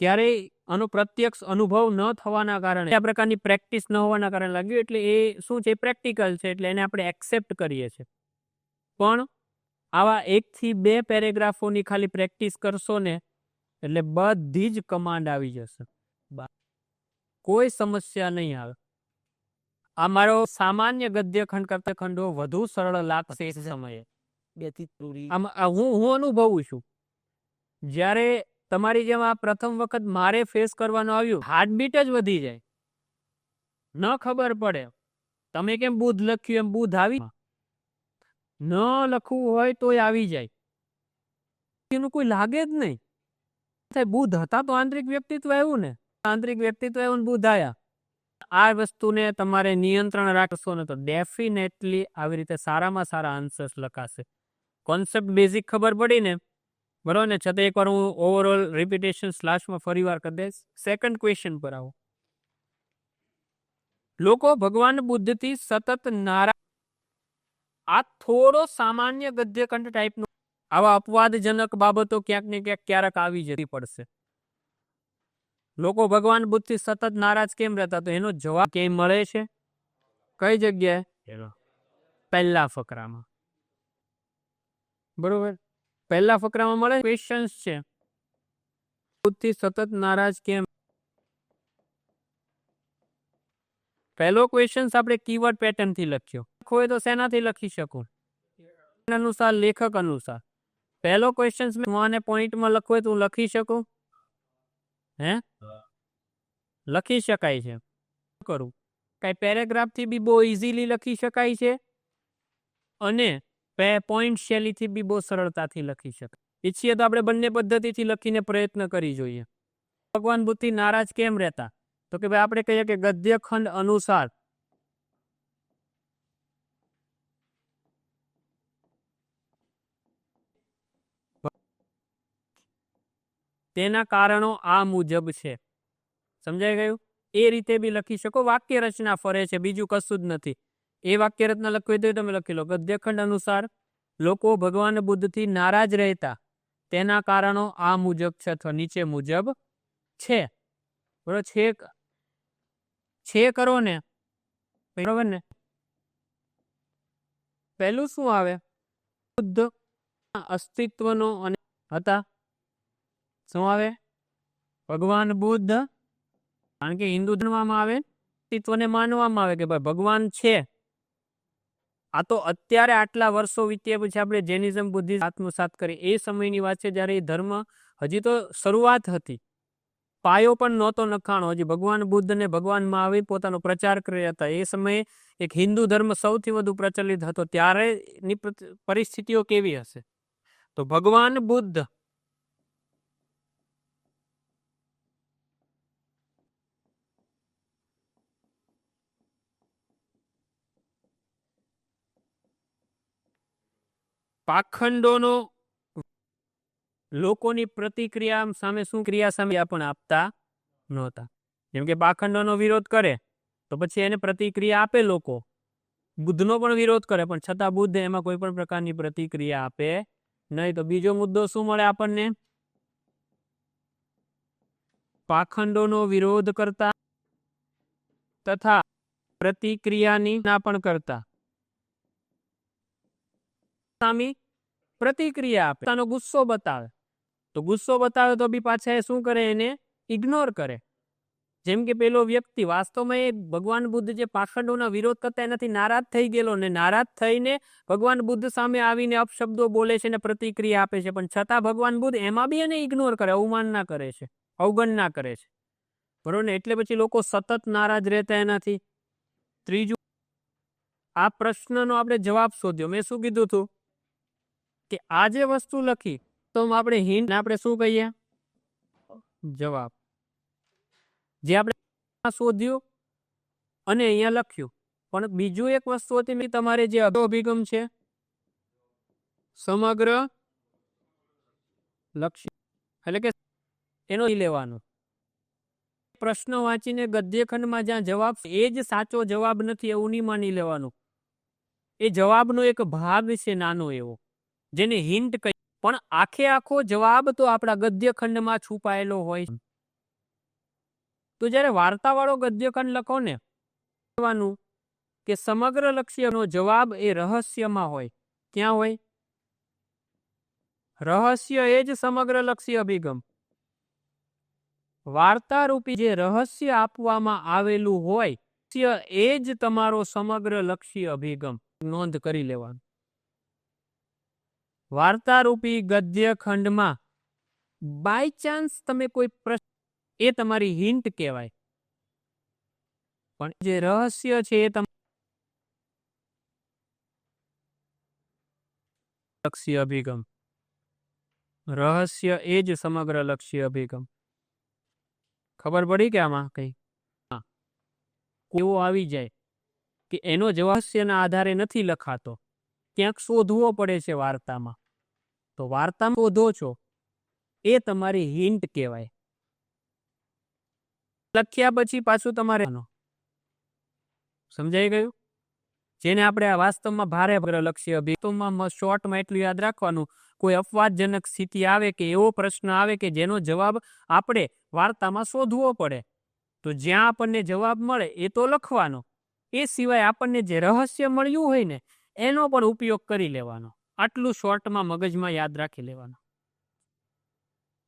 ક્યારેય આનો પ્રત્યક્ષ અનુભવ ન થવાના કારણે, આ પ્રકારની પ્રેક્ટિસ ન હોવાના કારણે લાગ્યું. એટલે એ શું છે? પ્રેક્ટિકલ છે, એટલે એને આપણે એક્સેપ્ટ કરીએ છીએ. પણ આવા 1 થી 2 પેરેગ્રાફોની ખાલી પ્રેક્ટિસ કરશો ને, એટલે બધી જ કમાન્ડ આવી જશે. કોઈ સમસ્યા નહીં આવે. આ મારો સામાન્ય ગદ્યખંડ કરતા ખંડો વધુ સરળ લાગશે એ સમયે. હું અનુભવું છું. જ્યારે તમારી જેમ આ પ્રથમ વખત મારે ફેસ કરવાનું આવ્યું, હાર્ટબીટ જ વધી જાય, ન ખબર પડે. તમે કેમ બુધ લખ્યું એમ બુધ આવી, ન લખવું હોય તોય આવી જાય, એનું કોઈ લાગે જ નહીં. બુધ હતા તો આંતરિક વ્યક્તિત્વ આવ્યું ને, આંતરિક વ્યક્તિત્વ આવ્યું ને બુધ આયા. આ વસ્તુને તમારે નિયંત્રણ રાખશો ને તો ડેફિનેટલી આવી રીતે સારામાં સારા આન્સર્સ લખાશે. કોન્સેપ્ટ બેઝિક ખબર પડી ને, બરોબર ને? છતાં એકવાર હું ઓવરઓલ રિપીટેશન લાસ્ટમાં ફરી વાર કરી દઈશ. સેકન્ડ ક્વેશ્ચન પર આવો. લોકો ભગવાન બુદ્ધથી સતત નારાજ. આ થોડો સામાન્ય ગદ્યખંડ ટાઈપનો. આવા અપવાદજનક બાબતો ક્યાંક ને ક્યાંક ક્યારેક આવી જતી પડશે. લોકો ભગવાન બુદ્ધથી સતત નારાજ કેમ રહેતા? તો એનો જવાબ કેમ મળે છે? કઈ જગ્યાએ? પહેલા ફકરામાં. બરોબર, પહેલા ફકરામાં મળે. ક્વેશ્ચન્સ છે, બુદ્ધથી સતત નારાજ કેમ? પહેલો ક્વેશ્ચન આપણે કીવર્ડ પેટર્ન થી લખ્યો હોય તો શેનાથી લખી શકું? અનુસાર, લેખક અનુસાર. પહેલો ક્વેશ્ચન મને પોઈન્ટમાં લખવો હોય તો હું લખી શકું? હે, લખી શકાય છે. કરું કઈ પેરેગ્રાફ થી બી બહુ ઇઝીલી લખી શકાય છે, અને પોઈન્ટ શૈલીથી બી બહુ સરળતાથી લખી શકાય. ઈચ્છીએ તો આપણે બંને પદ્ધતિથી લખીને પ્રયત્ન કરી જોઈએ. ભગવાન બુદ્ધથી નારાજ કેમ રહેતા? તો કે ભાઈ આપણે કહીએ કે ગદ્યખંડ અનુસાર તેના કારણો આ મુજબ છે. સમજાઈ ગયું? એ રીતે બી લખી શકો. વાક્ય રચના ફરે છે, બીજું કશું જ નથી. એ વાક્ય રચના લખવી હોય તો તમે લખી લો. ગદ્યખંડ અનુસાર લોકો ભગવાન બુદ્ધથી નારાજ રહેતા તેના કારણો આ મુજબ છે અથવા નીચે મુજબ છે. બરોબર છે કરો ને, બરોબર ને. પહેલું શું આવે? બુદ્ધ અસ્તિત્વનો અને હતા. શું આવે? ભગવાન બુદ્ધ, કારણ કે હિન્દુ ધર્મમાં આવે અસ્તિત્વને માનવામાં આવે કે ભાઈ ભગવાન છે. આ તો અત્યારે આટલા વર્ષો વીત્યા પછી આપણે જૈનિઝમ બુદ્ધિઝમ આત્મસાત કરી એ સમયની વાત છે, જ્યારે એ ધર્મ હજી તો શરૂઆત હતી, પાયો પણ નહોતો નખાણો. હજી ભગવાન બુદ્ધ ને ભગવાન મહાવીર પોતાનો પ્રચાર કરી હતા. એ સમયે એક હિન્દુ ધર્મ સૌથી વધુ પ્રચલિત હતો. ત્યારે પરિસ્થિતિઓ કેવી હશે? તો ભગવાન બુદ્ધ પાખંડોનો લોકોની પ્રતિક્રિયા સામે શું ક્રિયા સામે પણ આપતા નહોતા. જેમ કે પાખંડોનો વિરોધ કરે તો પછી એને પ્રતિક્રિયા આપે લોકો. બુદ્ધનો પણ વિરોધ કરે પણ છતાં બુદ્ધ એમાં કોઈ પણ પ્રકારની પ્રતિક્રિયા આપે નહીં. તો બીજો મુદ્દો શું મળે આપણને? પાખંડોનો વિરોધ કરતા તથા પ્રતિક્રિયાની ના પણ કરતા. સામી પ્રતિક્રિયા આપે, પોતાનો ગુસ્સો બતાવે. તો ગુસ્સો બતાવે તો બી પાછા એ શું કરે? એને ઇગ્નોર કરે. જેમ કે પેલો વ્યક્તિ વાસ્તવમાં એ ભગવાન બુદ્ધ જે પાખંડોના વિરોધ કરતા એનાથી નારાજ થઈ ગયેલો ને નારાજ થઈને ભગવાન બુદ્ધ સામે આવીને અપશબ્દો બોલે છે ને પ્રતિક્રિયા આપે છે, પણ છતાં ભગવાન બુદ્ધ એમાં બી એને ઇગ્નોર કરે, અવમાનના કરે છે, અવગણના કરે છે. બરોબર ને? એટલે પછી લોકો સતત નારાજ રહેતા એનાથી. ત્રીજું, આ પ્રશ્નનો આપણે જવાબ શોધ્યો. મેં શું કીધું હતું કે આ જે વસ્તુ લખી તો આપણે હિન્ટ, આપણે શું કહીએ? જવાબ. જે આપણે શોધ્યું અને અહીંયા લખ્યું. પણ બીજું એક વસ્તુ હતી, તમારે જે અભિગમ છે સમગ્ર લક્ષ્ય, એટલે કે એનો લેવાનો પ્રશ્ન વાંચીને ગદ્યખંડમાં જ્યાં જવાબ એ જ સાચો જવાબ નથી એવું નહીં માની લેવાનું. એ જવાબનો એક ભાગ છે નાનો એવો, જેને હિન્ટ કહી. પણ આખો જવાબ તો આપણા ગદ્યખંડમાં છુપાયેલો હોય. તો જ્યારે વાર્તાવાળો ગદ્યખંડ લખો ને, કે સમગ્ર લક્ષ્યનો જવાબ એ રહસ્યમાં હોય. ક્યાં હોય? રહસ્ય એ જ સમગ્ર લક્ષ્ય અભિગમ. વાર્તારૂપી જે રહસ્ય આપવામાં આવેલું હોય એ જ તમારો સમગ્ર લક્ષ્ય અભિગમ. નોંધ કરી લેવાનું. વાર્તારૂપી ગદ્યખંડમાં બાય ચાન્સ તમે કોઈ પ્રશ્ન, એ તમારી હિન્ટ કહેવાય. પણ જે રહસ્ય છે એ લક્ષ્ય અભિગમ. રહસ્ય એ જ સમગ્ર લક્ષ્ય અભિગમ. ખબર પડી કે આમાં કઈ એવો આવી જાય કે એનો રહસ્યના આધારે નથી લખાતો, ક્યાંક શોધવો પડે છે વાર્તામાં. તો વાર્તામાં શોધો છો એ તમારી હિન્ટ કહેવાય. લખ્યા પછી પાછું તમારે સમજાઈ ગયું? જેને આપણે વાસ્તવમાં ભારે લક્ષ્ય અભિગમમાં શોર્ટમાં એટલું યાદ રાખવાનું, કોઈ અપવાદજનક સ્થિતિ આવે કે એવો પ્રશ્ન આવે કે જેનો જવાબ આપણે વાર્તામાં શોધવો પડે, તો જ્યાં આપણને જવાબ મળે એ તો લખવાનો. એ સિવાય આપણને જે રહસ્ય મળ્યું હોય ને એનો પણ ઉપયોગ કરી લેવાનો. આટલું શોર્ટમાં મગજમાં યાદ રાખી લેવાનું.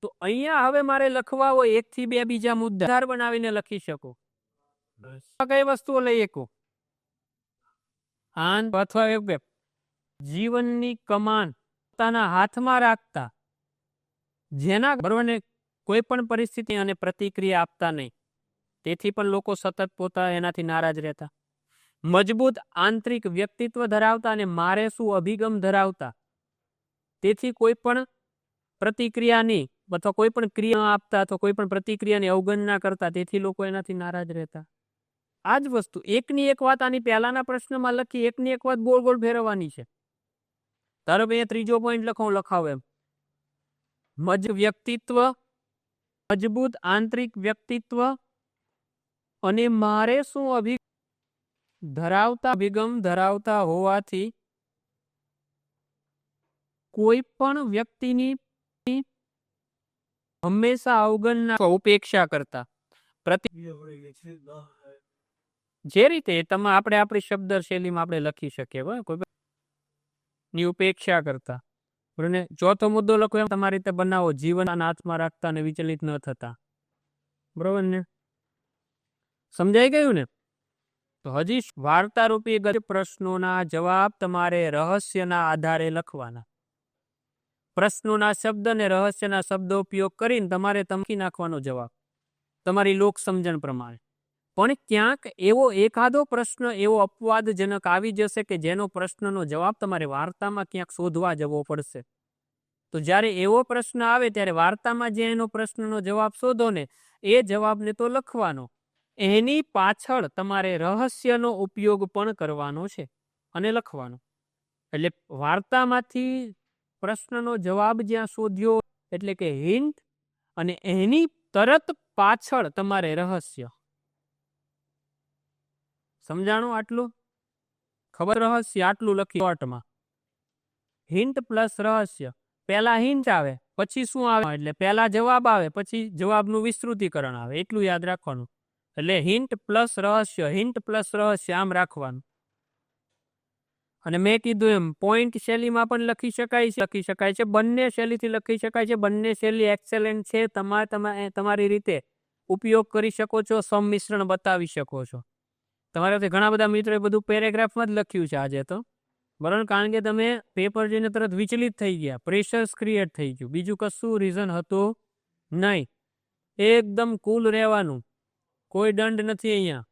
તો અહીંયા હવે મારે લખવા હોય 1 થી 2 બીજા મુદ્દા આધાર બનાવીને લખી શકો. કઈ વસ્તુઓ લઈ શકો? અથવા જીવનની કમાન પોતાના હાથમાં રાખતા, જેના બરોબર કોઈ પણ પરિસ્થિતિ અને પ્રતિક્રિયા આપતા નહીં, તેથી પણ લોકો સતત પોતા એનાથી નારાજ રહેતા. મજબૂત આંતરિક વ્યક્તિત્વ ધરાવતા અને મારે શું અભિગમ ધરાવતા, તેથી કોઈ પણ પ્રતિક્રિયાની અથવા કોઈ પણ ક્રિયા આપતા અથવા કોઈ પણ પ્રતિક્રિયાની અવગણના કરતા, તેથી લોકો એનાથી નારાજ રહેતા. આ જ વસ્તુ એકની એક વાત આની પહેલાના પ્રશ્નમાં લખી, એકની એક વાત ગોળ ગોળ ફેરવવાની છે. ધારો કે અહીંયા ત્રીજો પોઈન્ટ લખાવો એમ, વ્યક્તિત્વ, મજબૂત આંતરિક વ્યક્તિત્વ અને મારે શું અભિગમ ધરાવતા હોવાથી કોઈ પણ વ્યક્તિની હંમેશા અવગણના, ઉપેક્ષા કરતા, જે રીતે આપણે આપણી શબ્દ શૈલીમાં આપણે લખી શકીએ, કોઈ ની ઉપેક્ષા કરતા. અને ચોથો મુદ્દો લખો એમ તમારી રીતે બનાવો, જીવન હાથમાં રાખતા અને વિચલિત ન થતા. બરોબર ને? સમજાઈ ગયું ને? તો હજી વાર્તારૂપી પ્રશ્નોના જવાબ તમારે રહસ્યના આધારે લખવાના. પ્રશ્નોના શબ્દ અને રહસ્યના શબ્દો ઉપયોગ કરીને તમારે તમકી નાખવાનો જવાબ તમારી લોક સમજણ પ્રમાણે. પણ ક્યાંક એવો એકાદો પ્રશ્ન એવો અપવાદજનક આવી જશે કે જેનો પ્રશ્નનો જવાબ તમારે વાર્તામાં ક્યાંક શોધવા જવો પડશે. તો જ્યારે એવો પ્રશ્ન આવે ત્યારે વાર્તામાં જે એનો પ્રશ્નનો જવાબ શોધો ને એ જવાબને તો લખવાનો, એની પાછળ તમારે રહસ્યનો ઉપયોગ પણ કરવાનો છે અને લખવાનો. એટલે વાર્તામાંથી પ્રશ્નનો જવાબ જ્યાં શોધ્યો એટલે કે હિન્ટ, અને એની તરત પાછળ તમારે રહસ્ય. સમજાણું? આટલું ખબર? રહસ્ય આટલું લખી શોર્ટમાં. હિન્ટ પ્લસ રહસ્ય. પહેલા હિન્ટ આવે પછી શું આવે, એટલે પહેલા જવાબ આવે પછી જવાબનું વિસ્તૃતીકરણ આવે, એટલું યાદ રાખવાનું. એટલે હિન્ટ પ્લસ રહસ્ય, હિન્ટ પ્લસ રહસ્ય આમ રાખવાનું. અને મેં કીધું એમ પોઈન્ટ શૈલીમાં પણ લખી શકાય છે, બંને શૈલીથી લખી શકાય છે. બંને શૈલી એક્સેલન્ટ છે. તમારી રીતે ઉપયોગ કરી શકો છો, સંમિશ્રણ બતાવી શકો છો. તમારા ઘણા બધા મિત્રોએ બધું પેરેગ્રાફમાં જ લખ્યું છે આજે તો, બરાબર? કારણ કે તમે પેપર જોઈને તરત વિચલિત થઈ ગયા, પ્રેશર્સ ક્રિએટ થઈ ગયું, બીજું કશું રીઝન હતું નહીં. એકદમ કુલ રહેવાનું, કોઈ દંડ નથી અહીંયા,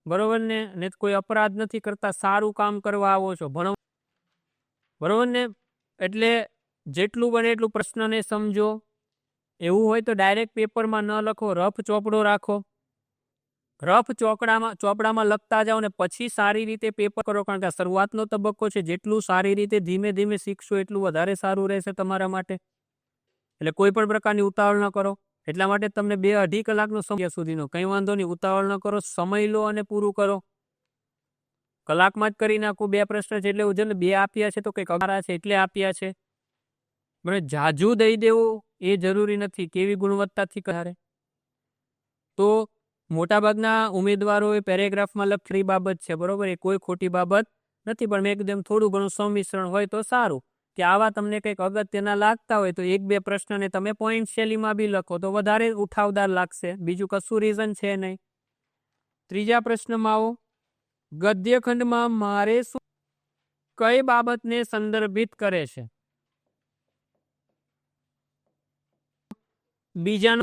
બરોબર ને? કોઈ અપરાધ નથી કરતા, સારું કામ કરવા આવો છો, ભણો, બરોબર ને? એટલે જેટલું બને એટલું પ્રશ્નને સમજો. એવું હોય તો ડાયરેક્ટ પેપરમાં ન લખો, રફ ચોપડો રાખો. રફ ચોપડામાં લખતા જાઓ ને પછી સારી રીતે પેપર કરો, કારણ કે આ શરૂઆતનો તબક્કો છે. જેટલું સારી રીતે ધીમે ધીમે શીખશો એટલું વધારે સારું રહેશે તમારા માટે. એટલે કોઈ પણ પ્રકારની ઉતાવળ ન કરો. એટલા માટે તમને 2-2.5 કલાકનો સમય સુધીનો, કંઈ વાંધો નહીં, ઉતાવળ ન કરો, સમય લો અને પૂરું કરો. કલાકમાં જ કરી નાખું. 2 પ્રશ્ન છે એટલે 2 આપ્યા છે તો કંઈક અમારા છે એટલે આપ્યા છે. બરાબર? જાજુ દઈ દેવું એ જરૂરી નથી. કેવી ગુણવત્તાથી કરે તો મોટાભાગના ઉમેદવારોએ પેરેગ્રાફમાં લખેલી બાબત છે, બરોબર? એ કોઈ ખોટી બાબત નથી, પણ મેં એકદમ થોડું ઘણું સંમિશ્રણ હોય તો સારું. કે આવા તમને કંઈક અગત્યના લાગતા હોય તો 1-2 પ્રશ્નને તમે પોઈન્ટ શૈલીમાં બી લખો તો વધારે ઉઠાવદાર લાગશે. બીજું કશું રીઝન છે નહીં. ત્રીજા પ્રશ્નમાં આવો. ગદ્યખંડમાં મારે શું કઈ બાબતને સંદર્ભિત કરે છે?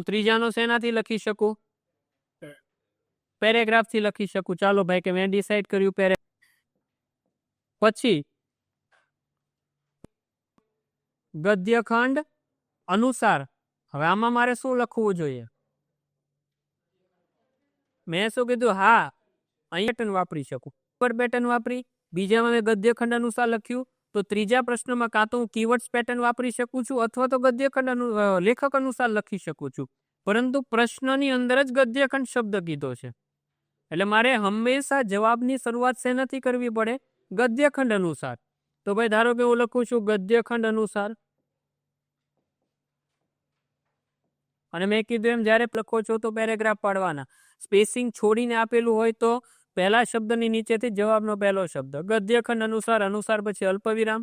ત્રીજાનો શેનાથી લખી શકું? પેરેગ્રાફથી લખી શકું. ચાલો ભાઈ કે મેં ડિસાઈડ કર્યું પછી ગદ્યખંડ અનુસાર. હવે આમાં મારે શું લખવું જોઈએ? મેં શું કીધું? હા, અહીં પેટર્ન વાપરી શકું. પેટર્ન વાપરી, બીજામાં મેં ગદ્યખંડ અનુસાર લખ્યું, તો ત્રીજા પ્રશ્નમાં કાં તો હું કીવર્ડ્સ પેટર્ન વાપરી શકું છું અથવા તો ગદ્યખંડ લેખક અનુસાર લખી શકું છું. પરંતુ પ્રશ્નની અંદર જ ગદ્યખંડ શબ્દ કીધો છે એટલે મારે હંમેશા જવાબની શરૂઆત શેનાથી કરવી પડે? ગદ્યખંડ અનુસાર. તો ભાઈ ધારો કે હું લખું છું ગદ્યખંડ અનુસાર, અને મેં કીધું એમ જ્યારે લખો છો તો પેરેગ્રાફ પાડવાના. સ્પેસિંગ છોડીને આપેલું હોય તો પહેલા શબ્દની નીચેથી જવાબનો પહેલો શબ્દ. ગદ્યખંડ અનુસાર, અનુસાર પછી અલ્પવિરામ,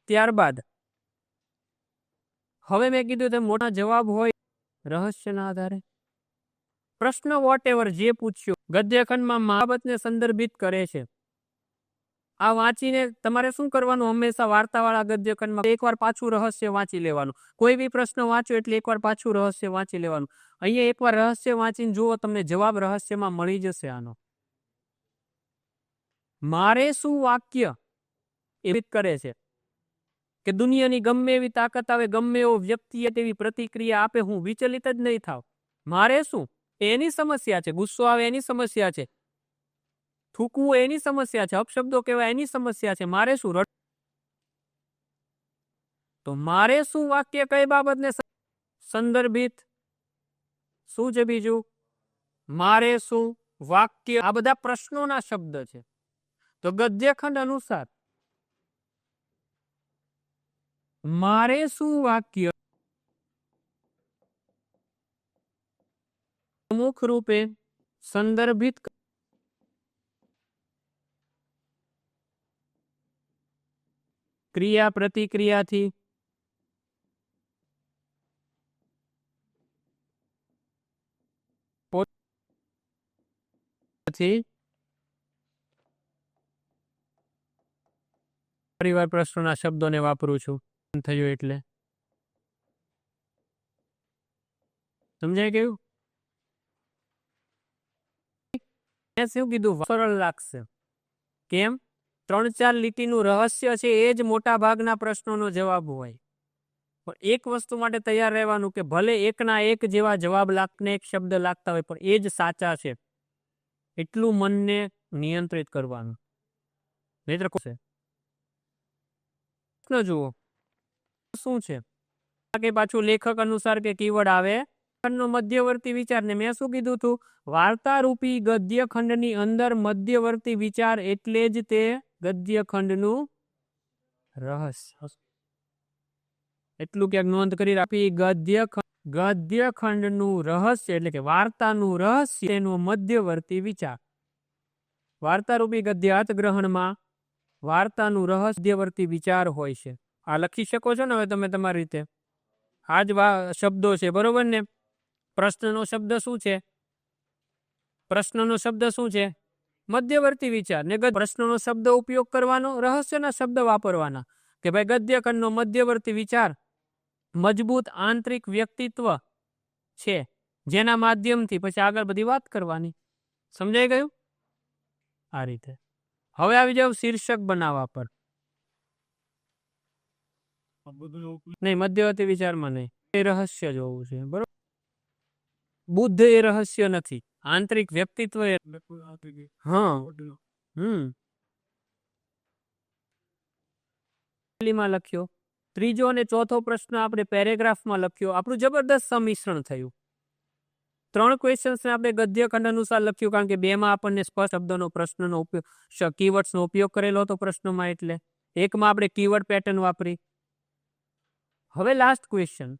ત્યારબાદ હવે મેં કીધું તેમ મોટા જવાબ હોય રહસ્યના આધારે. પ્રશ્ન વોટ એવર જે પૂછ્યો ગદ્યખંડમાં બાબતને સંદર્ભિત કરે છે. આ વાંચીને તમારે શું કરવાનું? હંમેશા વાર્તાવાળા ગદ્યખંડમાં એકવાર પાછું રહસ્ય વાંચી લેવાનું. કોઈ બી પ્રશ્ન વાંચો એટલે એકવાર પાછું રહસ્ય વાંચી લેવાનું. અહીંયા એકવાર રહસ્ય વાંચીને જુઓ, તમને જવાબ રહસ્યમાં મળી જશે. આનો મારે શું વાક્ય એવી કરે છે. કે દુનિયાની ગમે એવી તાકાત આવે, ગમે એવો વ્યક્તિ તેવી પ્રતિક્રિયા આપે, હું વિચલિત જ નહીં થાવ. મારે શું? એની સમસ્યા છે. ગુસ્સો આવે એની સમસ્યા છે, થૂકવું એની સમસ્યા છે, અપશબ્દો કહેવાય એની સમસ્યા છે. મારે શું? તો મારે શું વાક્ય કઈ બાબતને સંદર્ભિત શું છે? બીજું મારે શું વાક્ય, આ બધા પ્રશ્નોના શબ્દ છે. તો ગદ્યખંડ અનુસાર મારે શું વાક્ય પ્રમુખ રૂપે સંદર્ભિત ક્રિયા પ્રતિક્રિયાથી પરિવાર પ્રશ્નોના શબ્દોને વાપરું છું. થયું એટલે સમજાય ગયું? મેં શું કીધું? સરળ લાગશે. કેમ? 3-4 લીટીનું રહસ્ય છે, એ જ મોટા ભાગના પ્રશ્નોનો જવાબ હોય. પણ એક વસ્તુ માટે તૈયાર રહેવાનું કે ભલે એકના એક જેવા જવાબ લાગને એક શબ્દ લાગતા હોય, પણ એ જ સાચા છે એટલું મનને નિયંત્રિત કરવાનું. મિત્ર પ્રશ્ન જુઓ શું છે કે પાછું લેખક અનુસાર કે કીવર્ડ આવે નો મધ્યવર્તી વિચાર. ને મેં શું કીધું હતું? વાર્તારૂપી ગદ્યખંડની અંદર મધ્યવર્તી વિચાર એટલે જ તે ગદ્યખંડનું રહસ્ય. એટલું ક્યાંક નોંધ કરી રાખી. ગદ્યખંડનું રહસ્ય એટલે કે વાર્તાનું રહસ્ય એનો મધ્યવર્તી વિચાર. વાર્તારૂપી ગદ્ય અર્થગ્રહણમાં વાર્તાનું રહસ્યવર્તી વિચાર હોય છે. આ લખી શકો છો ને હવે તમે તમારી રીતે. આ જ શબ્દો છે, બરોબર ને? પ્રશ્નનો શબ્દ શું છે? પ્રશ્નનો શબ્દ શું છે? મધ્યવર્તી વિચાર. ને પ્રશ્નનો શબ્દ ઉપયોગ કરવાનો, રહસ્યના શબ્દ વાપરવાના કે ભાઈ ગદ્યખંડનો મધ્યવર્તી વિચાર મજબૂત આંતરિક વ્યક્તિત્વ છે, જેના માધ્યમથી પછી આગળ બધી વાત કરવાની. સમજાઈ ગયું? આ રીતે. હવે આવી જાવ શીર્ષક બનાવવા પર. નહીં, મધ્યવર્તી વિચારમાં નહીં, એ રહસ્ય જોવું છે, બરોબર? બુદ્ધ એ રહસ્ય નથી, આંતરિક વ્યક્તિત્વ એ. હા, લખ્યો. ત્રીજો અને ચોથો પ્રશ્ન આપણે પેરેગ્રાફમાં લખ્યો. આપણું જબરદસ્ત સંમિશ્રણ થયું. 3 ક્વેશ્ચન્સ આપણે ગદ્યખંડ અનુસાર લખ્યું, કારણ કે 2માં આપણને સ્પષ્ટ શબ્દનો પ્રશ્નનો ઉપયોગ, કીવર્ડ્સનો ઉપયોગ કરેલો હતો પ્રશ્નમાં, એટલે 1માં આપણે કીવર્ડ પેટર્ન વાપરી. હવે લાસ્ટ ક્વેશ્ચન,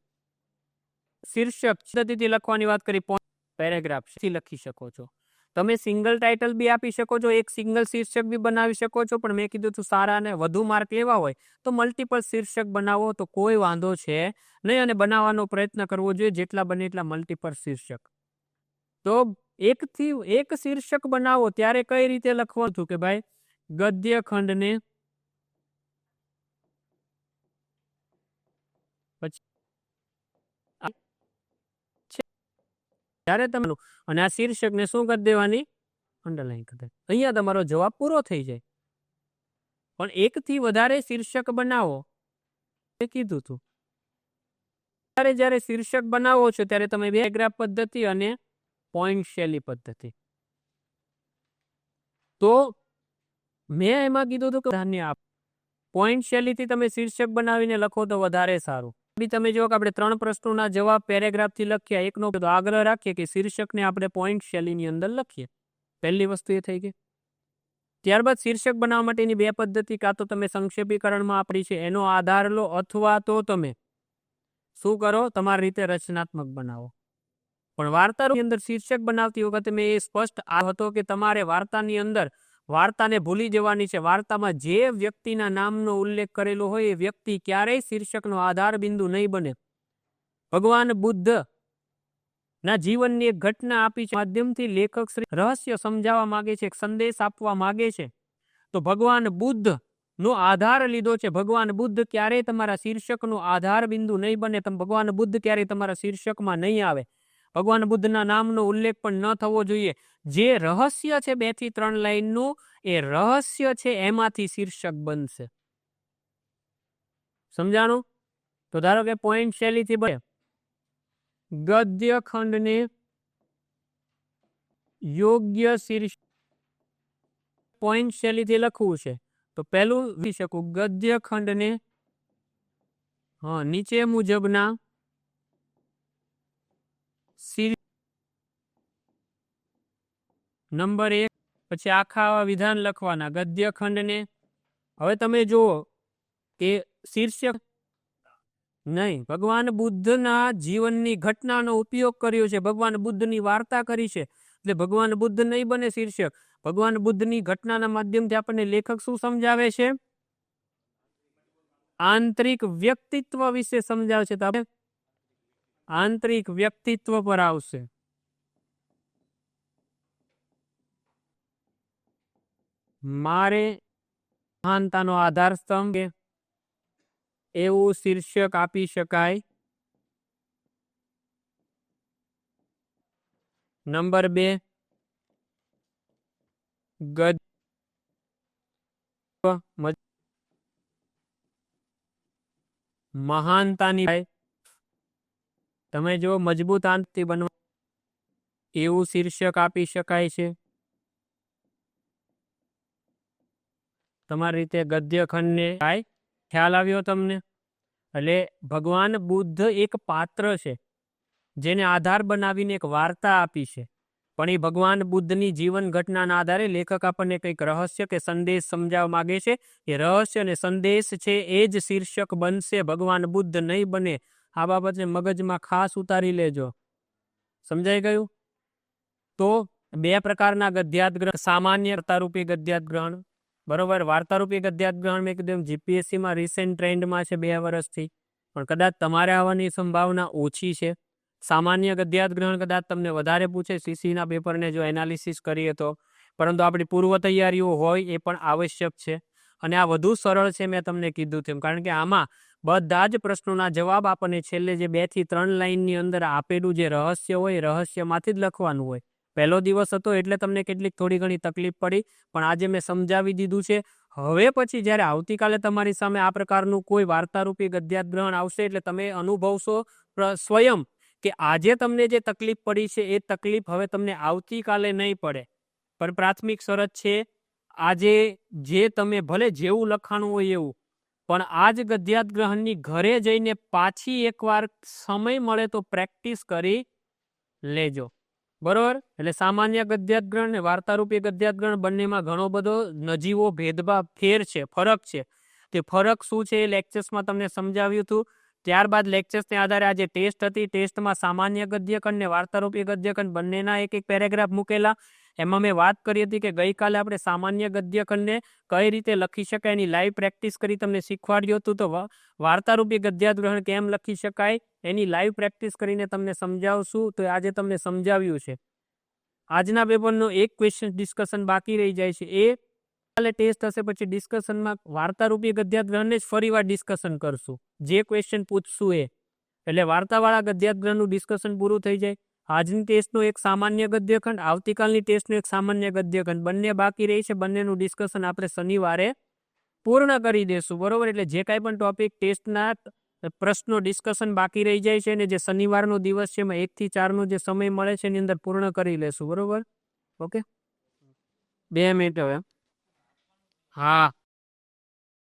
શીર્ષક પદ્ધતિથી લખવાની વાત કરી. પેરેગ્રાફ લખી શકો છો તમે. સિંગલ ટાઇટલ બી આપી શકો છો, એક સિંગલ શીર્ષક બી બનાવી શકો છો. પણ મેં કીધું તું સારા અને વધુ માર્ક લેવા હોય તો મલ્ટિપલ શીર્ષક બનાવો તો કોઈ વાંધો છે નહીં, અને બનાવવાનો પ્રયત્ન કરવો જોઈએ જેટલા બને એટલા મલ્ટિપલ શીર્ષક. તો એક શીર્ષક બનાવો ત્યારે કઈ રીતે લખવાનું હતું કે ભાઈ ગદ્યખંડને ત્યારે તમે અને આ શીર્ષકને શું કરી દેવાની? અંડરલાઈન કરી દે. અહીંયા તમારો જવાબ પૂરો થઈ જાય. પણ 1 થી વધારે શીર્ષક બનાવો એ કીધું તું. જ્યારે શીર્ષક બનાવો છો ત્યારે તમે પેરેગ્રાફ પદ્ધતિ અને પોઈન્ટ શૈલી પદ્ધતિ. તો મેં એમાં કીધું હતું કે ધ્યાન આપ, પોઈન્ટ શૈલીથી તમે શીર્ષક બનાવીને લખો તો વધારે સારું. તમે જો કે આપણે 3 પ્રશ્નોના જવાબ પેરેગ્રાફથી લખ્યા, એકનો તો આગ્રહ રાખીએ કે શીર્ષકને આપણે પોઈન્ટ શૈલીની અંદર લખીએ. પહેલી વસ્તુ એ થઈ ગઈ. ત્યારબાદ શીર્ષક બનાવવા માટેની 2 પદ્ધતિ, કાં તો તમે સંક્ષેપીકરણમાં આપણી છે એનો આધાર લો, અથવા તો તમે શું કરો? તમારી રીતે રચનાત્મક બનાવો. પણ વાર્તાની અંદર શીર્ષક બનાવતી વખતે મેં એ સ્પષ્ટ આ હતો કે તમારે વાર્તાની અંદર વાર્તાને ભૂલી જવાની છે. વાર્તામાં જે વ્યક્તિના નામનો ઉલ્લેખ કરેલો હોય એ વ્યક્તિ ક્યારેય શીર્ષકનો આધાર બિંદુ નહીં બને. ભગવાન બુદ્ધ ના જીવનની એક ઘટના આપી છે, માધ્યમથી લેખક રહસ્ય સમજાવવા માંગે છે, એક સંદેશ આપવા માંગે છે. તો ભગવાન બુદ્ધ નો આધાર લીધો છે. ભગવાન બુદ્ધ ક્યારેય તમારા શીર્ષકનો આધાર બિંદુ નહીં બને. ભગવાન બુદ્ધ ક્યારેય તમારા શીર્ષકમાં નહીં આવે. ભગવાન બુદ્ધના નામનો ઉલ્લેખ પણ ન થવો જોઈએ. જે રહસ્ય છે 2 થી 3 લાઈનનું, એ રહસ્ય છે એમાંથી શીર્ષક બનશે. સમજાણું? તો ધારો કે પોઈન્ટ શૈલીથી બને ગદ્ય ખંડને યોગ્ય શીર્ષ પોઈન્ટ શૈલીથી લખવું છે તો પહેલું લખી શકું ગદ્ય ખંડને નીચે મુજબના નંબર 1 પછી આખા વિધાન લખવાના ગદ્ય ખંડને હવે તમે જુઓ કે શીર્ષક નહીં ભગવાન બુદ્ધના જીવનની ઘટનાનો ઉપયોગ કર્યો છે ભગવાન બુદ્ધની વાર્તા કરી છે એટલે ભગવાન બુદ્ધ નહીં બને શીર્ષક ભગવાન બુદ્ધની ઘટનાના માધ્યમથી આપણને લેખક શું સમજાવે છે આંતરિક વ્યક્તિત્વ વિશે સમજાવે છે તો આપણે આંતરિક વ્યક્તિત્વ પર આવશે મારે મહાનતાનો આધાર સ્તંભ એવું શીર્ષક આપી શકાય નંબર 2 ગદ્ય મહાનતાની તમે જો મજબૂત આંતરથી બનવા એવું શીર્ષક આપી શકાય છે તમારી રીતે ગદ્ય ખંડને ખ્યાલ આવ્યો તમને એટલે ભગવાન બુદ્ધ એક પાત્ર છે જેને આધાર બનાવીને એક વાર્તા આપી છે પણ એ ભગવાન બુદ્ધની જીવન ઘટનાના આધારે લેખક આપણને કંઈક રહસ્ય કે સંદેશ સમજાવવા માંગે છે એ રહસ્ય અને સંદેશ છે એ જ શીર્ષક બનશે ભગવાન બુદ્ધ નહીં બને આ બાબતને મગજમાં ખાસ ઉતારી લેજો સમજાઈ ગયું તો 2 પ્રકારના ગદ્યાર્થ ગ્રહણ સામાન્ય વાર્તારૂપી ગદ્યાર્થ ગ્રહણ બરોબર વાર્તારૂપી ગદ્યાર્થ ગ્રહણ મેં કીધું જીપીએસસીમાં રિસેન્ટ ટ્રેન્ડમાં છે 2 વર્ષથી પણ કદાચ તમારે આવવાની સંભાવના ઓછી છે સામાન્ય ગદ્યાર્થ ગ્રહણ કદાચ તમને વધારે પૂછે સીસીના પેપરને જો એનાલિસિસ કરીએ તો પરંતુ આપણી પૂર્વ તૈયારીઓ હોય એ પણ આવશ્યક છે અને આ વધુ સરળ છે મેં તમને કીધું તેમ કારણ કે આમાં બધા જ પ્રશ્નોના જવાબ આપણને છેલ્લે જે 2 થી 3 લાઇનની અંદર આપેલું જે રહસ્ય હોય એ રહસ્યમાંથી જ લખવાનું હોય પહેલો દિવસ હતો એટલે તમને કેટલીક થોડી ઘણી તકલીફ પડી પણ આજે મેં સમજાવી દીધું છે હવે પછી જ્યારે આવતીકાલે તમારી સામે આ પ્રકારનું કોઈ વાર્તારૂપી ગદ્યાર્થ ગ્રહણ આવશે એટલે તમે અનુભવશો સ્વયં કે આજે તમને જે તકલીફ પડી છે એ તકલીફ હવે તમને આવતીકાલે નહીં પડે પણ પ્રાથમિક શરત છે આજે જે તમે ભલે જેવું લખાણું હોય એવું પણ આ જ ગદ્યાર્થ ગ્રહણની ઘરે જઈને પાછી એકવાર સમય મળે તો પ્રેક્ટિસ કરી લેજો બરોબર એટલે સામાન્ય ગદ્યાર્થ ગ્રહણ ને વાર્તારૂપી ગદ્યાર્થ ગ્રહણ બંનેમાં ઘણો બધો નજીવો ભેદભાવ ફરક છે તે ફરક શું છે એ લેક્ચર્સમાં તમને સમજાવ્યું હતું ત્યારબાદ લેક્ચર્સને આધારે આજે ટેસ્ટ હતી ટેસ્ટમાં સામાન્ય ગદ્યખંડ ને વાર્તારૂપી ગદ્યખંડ બંનેના એક પેરેગ્રાફ મૂકેલા એમાં મેં વાત કરી હતી કે ગઈકાલે આપણે સામાન્ય ગદ્યખંડને કઈ રીતે લખી શકાય એની લાઈવ પ્રેક્ટિસ કરી તમને શીખવાડ્યું હતું તો વાર્તારૂપી ગદ્યાર્થ ગ્રહણ કેમ લખી શકાય એની લાઈવ પ્રેક્ટિસ કરીને તમને સમજાવશું તો આજે તમને સમજાવ્યું છે આજના પેપરનો એક ક્વેશ્ચન ડિસ્કશન બાકી રહી જાય છે એ કાલે ટેસ્ટ હશે પછી ડિસ્કશનમાં વાર્તારૂપી ગદ્યાર્થ ગ્રહણને જ ફરીવાર ડિસ્કશન કરશું જે ક્વેશ્ચન પૂછશું એ એટલે વાર્તાવાળા ગદ્યાર્થ ગ્રહણનું ડિસ્કશન પૂરું થઈ જાય આજની ટેસ્ટનો એક સામાન્ય ગદ્યખંડ આવતીકાલની ટેસ્ટનો એક સામાન્ય ગદ્યખંડ બંને બાકી રહી છે બંનેનું ડિસ્કશન આપણે શનિવારે પૂર્ણ કરી દેશું બરોબર એટલે જે કાંઈ પણ ટોપિક ટેસ્ટના પ્રશ્નો ડિસ્કશન બાકી રહી જાય છે અને જે શનિવારનો દિવસ છે એમાં 1 થી 4 નો જે સમય મળે છે એની અંદર પૂર્ણ કરી લેશું બરોબર ઓકે 2 મિનિટ હવે હા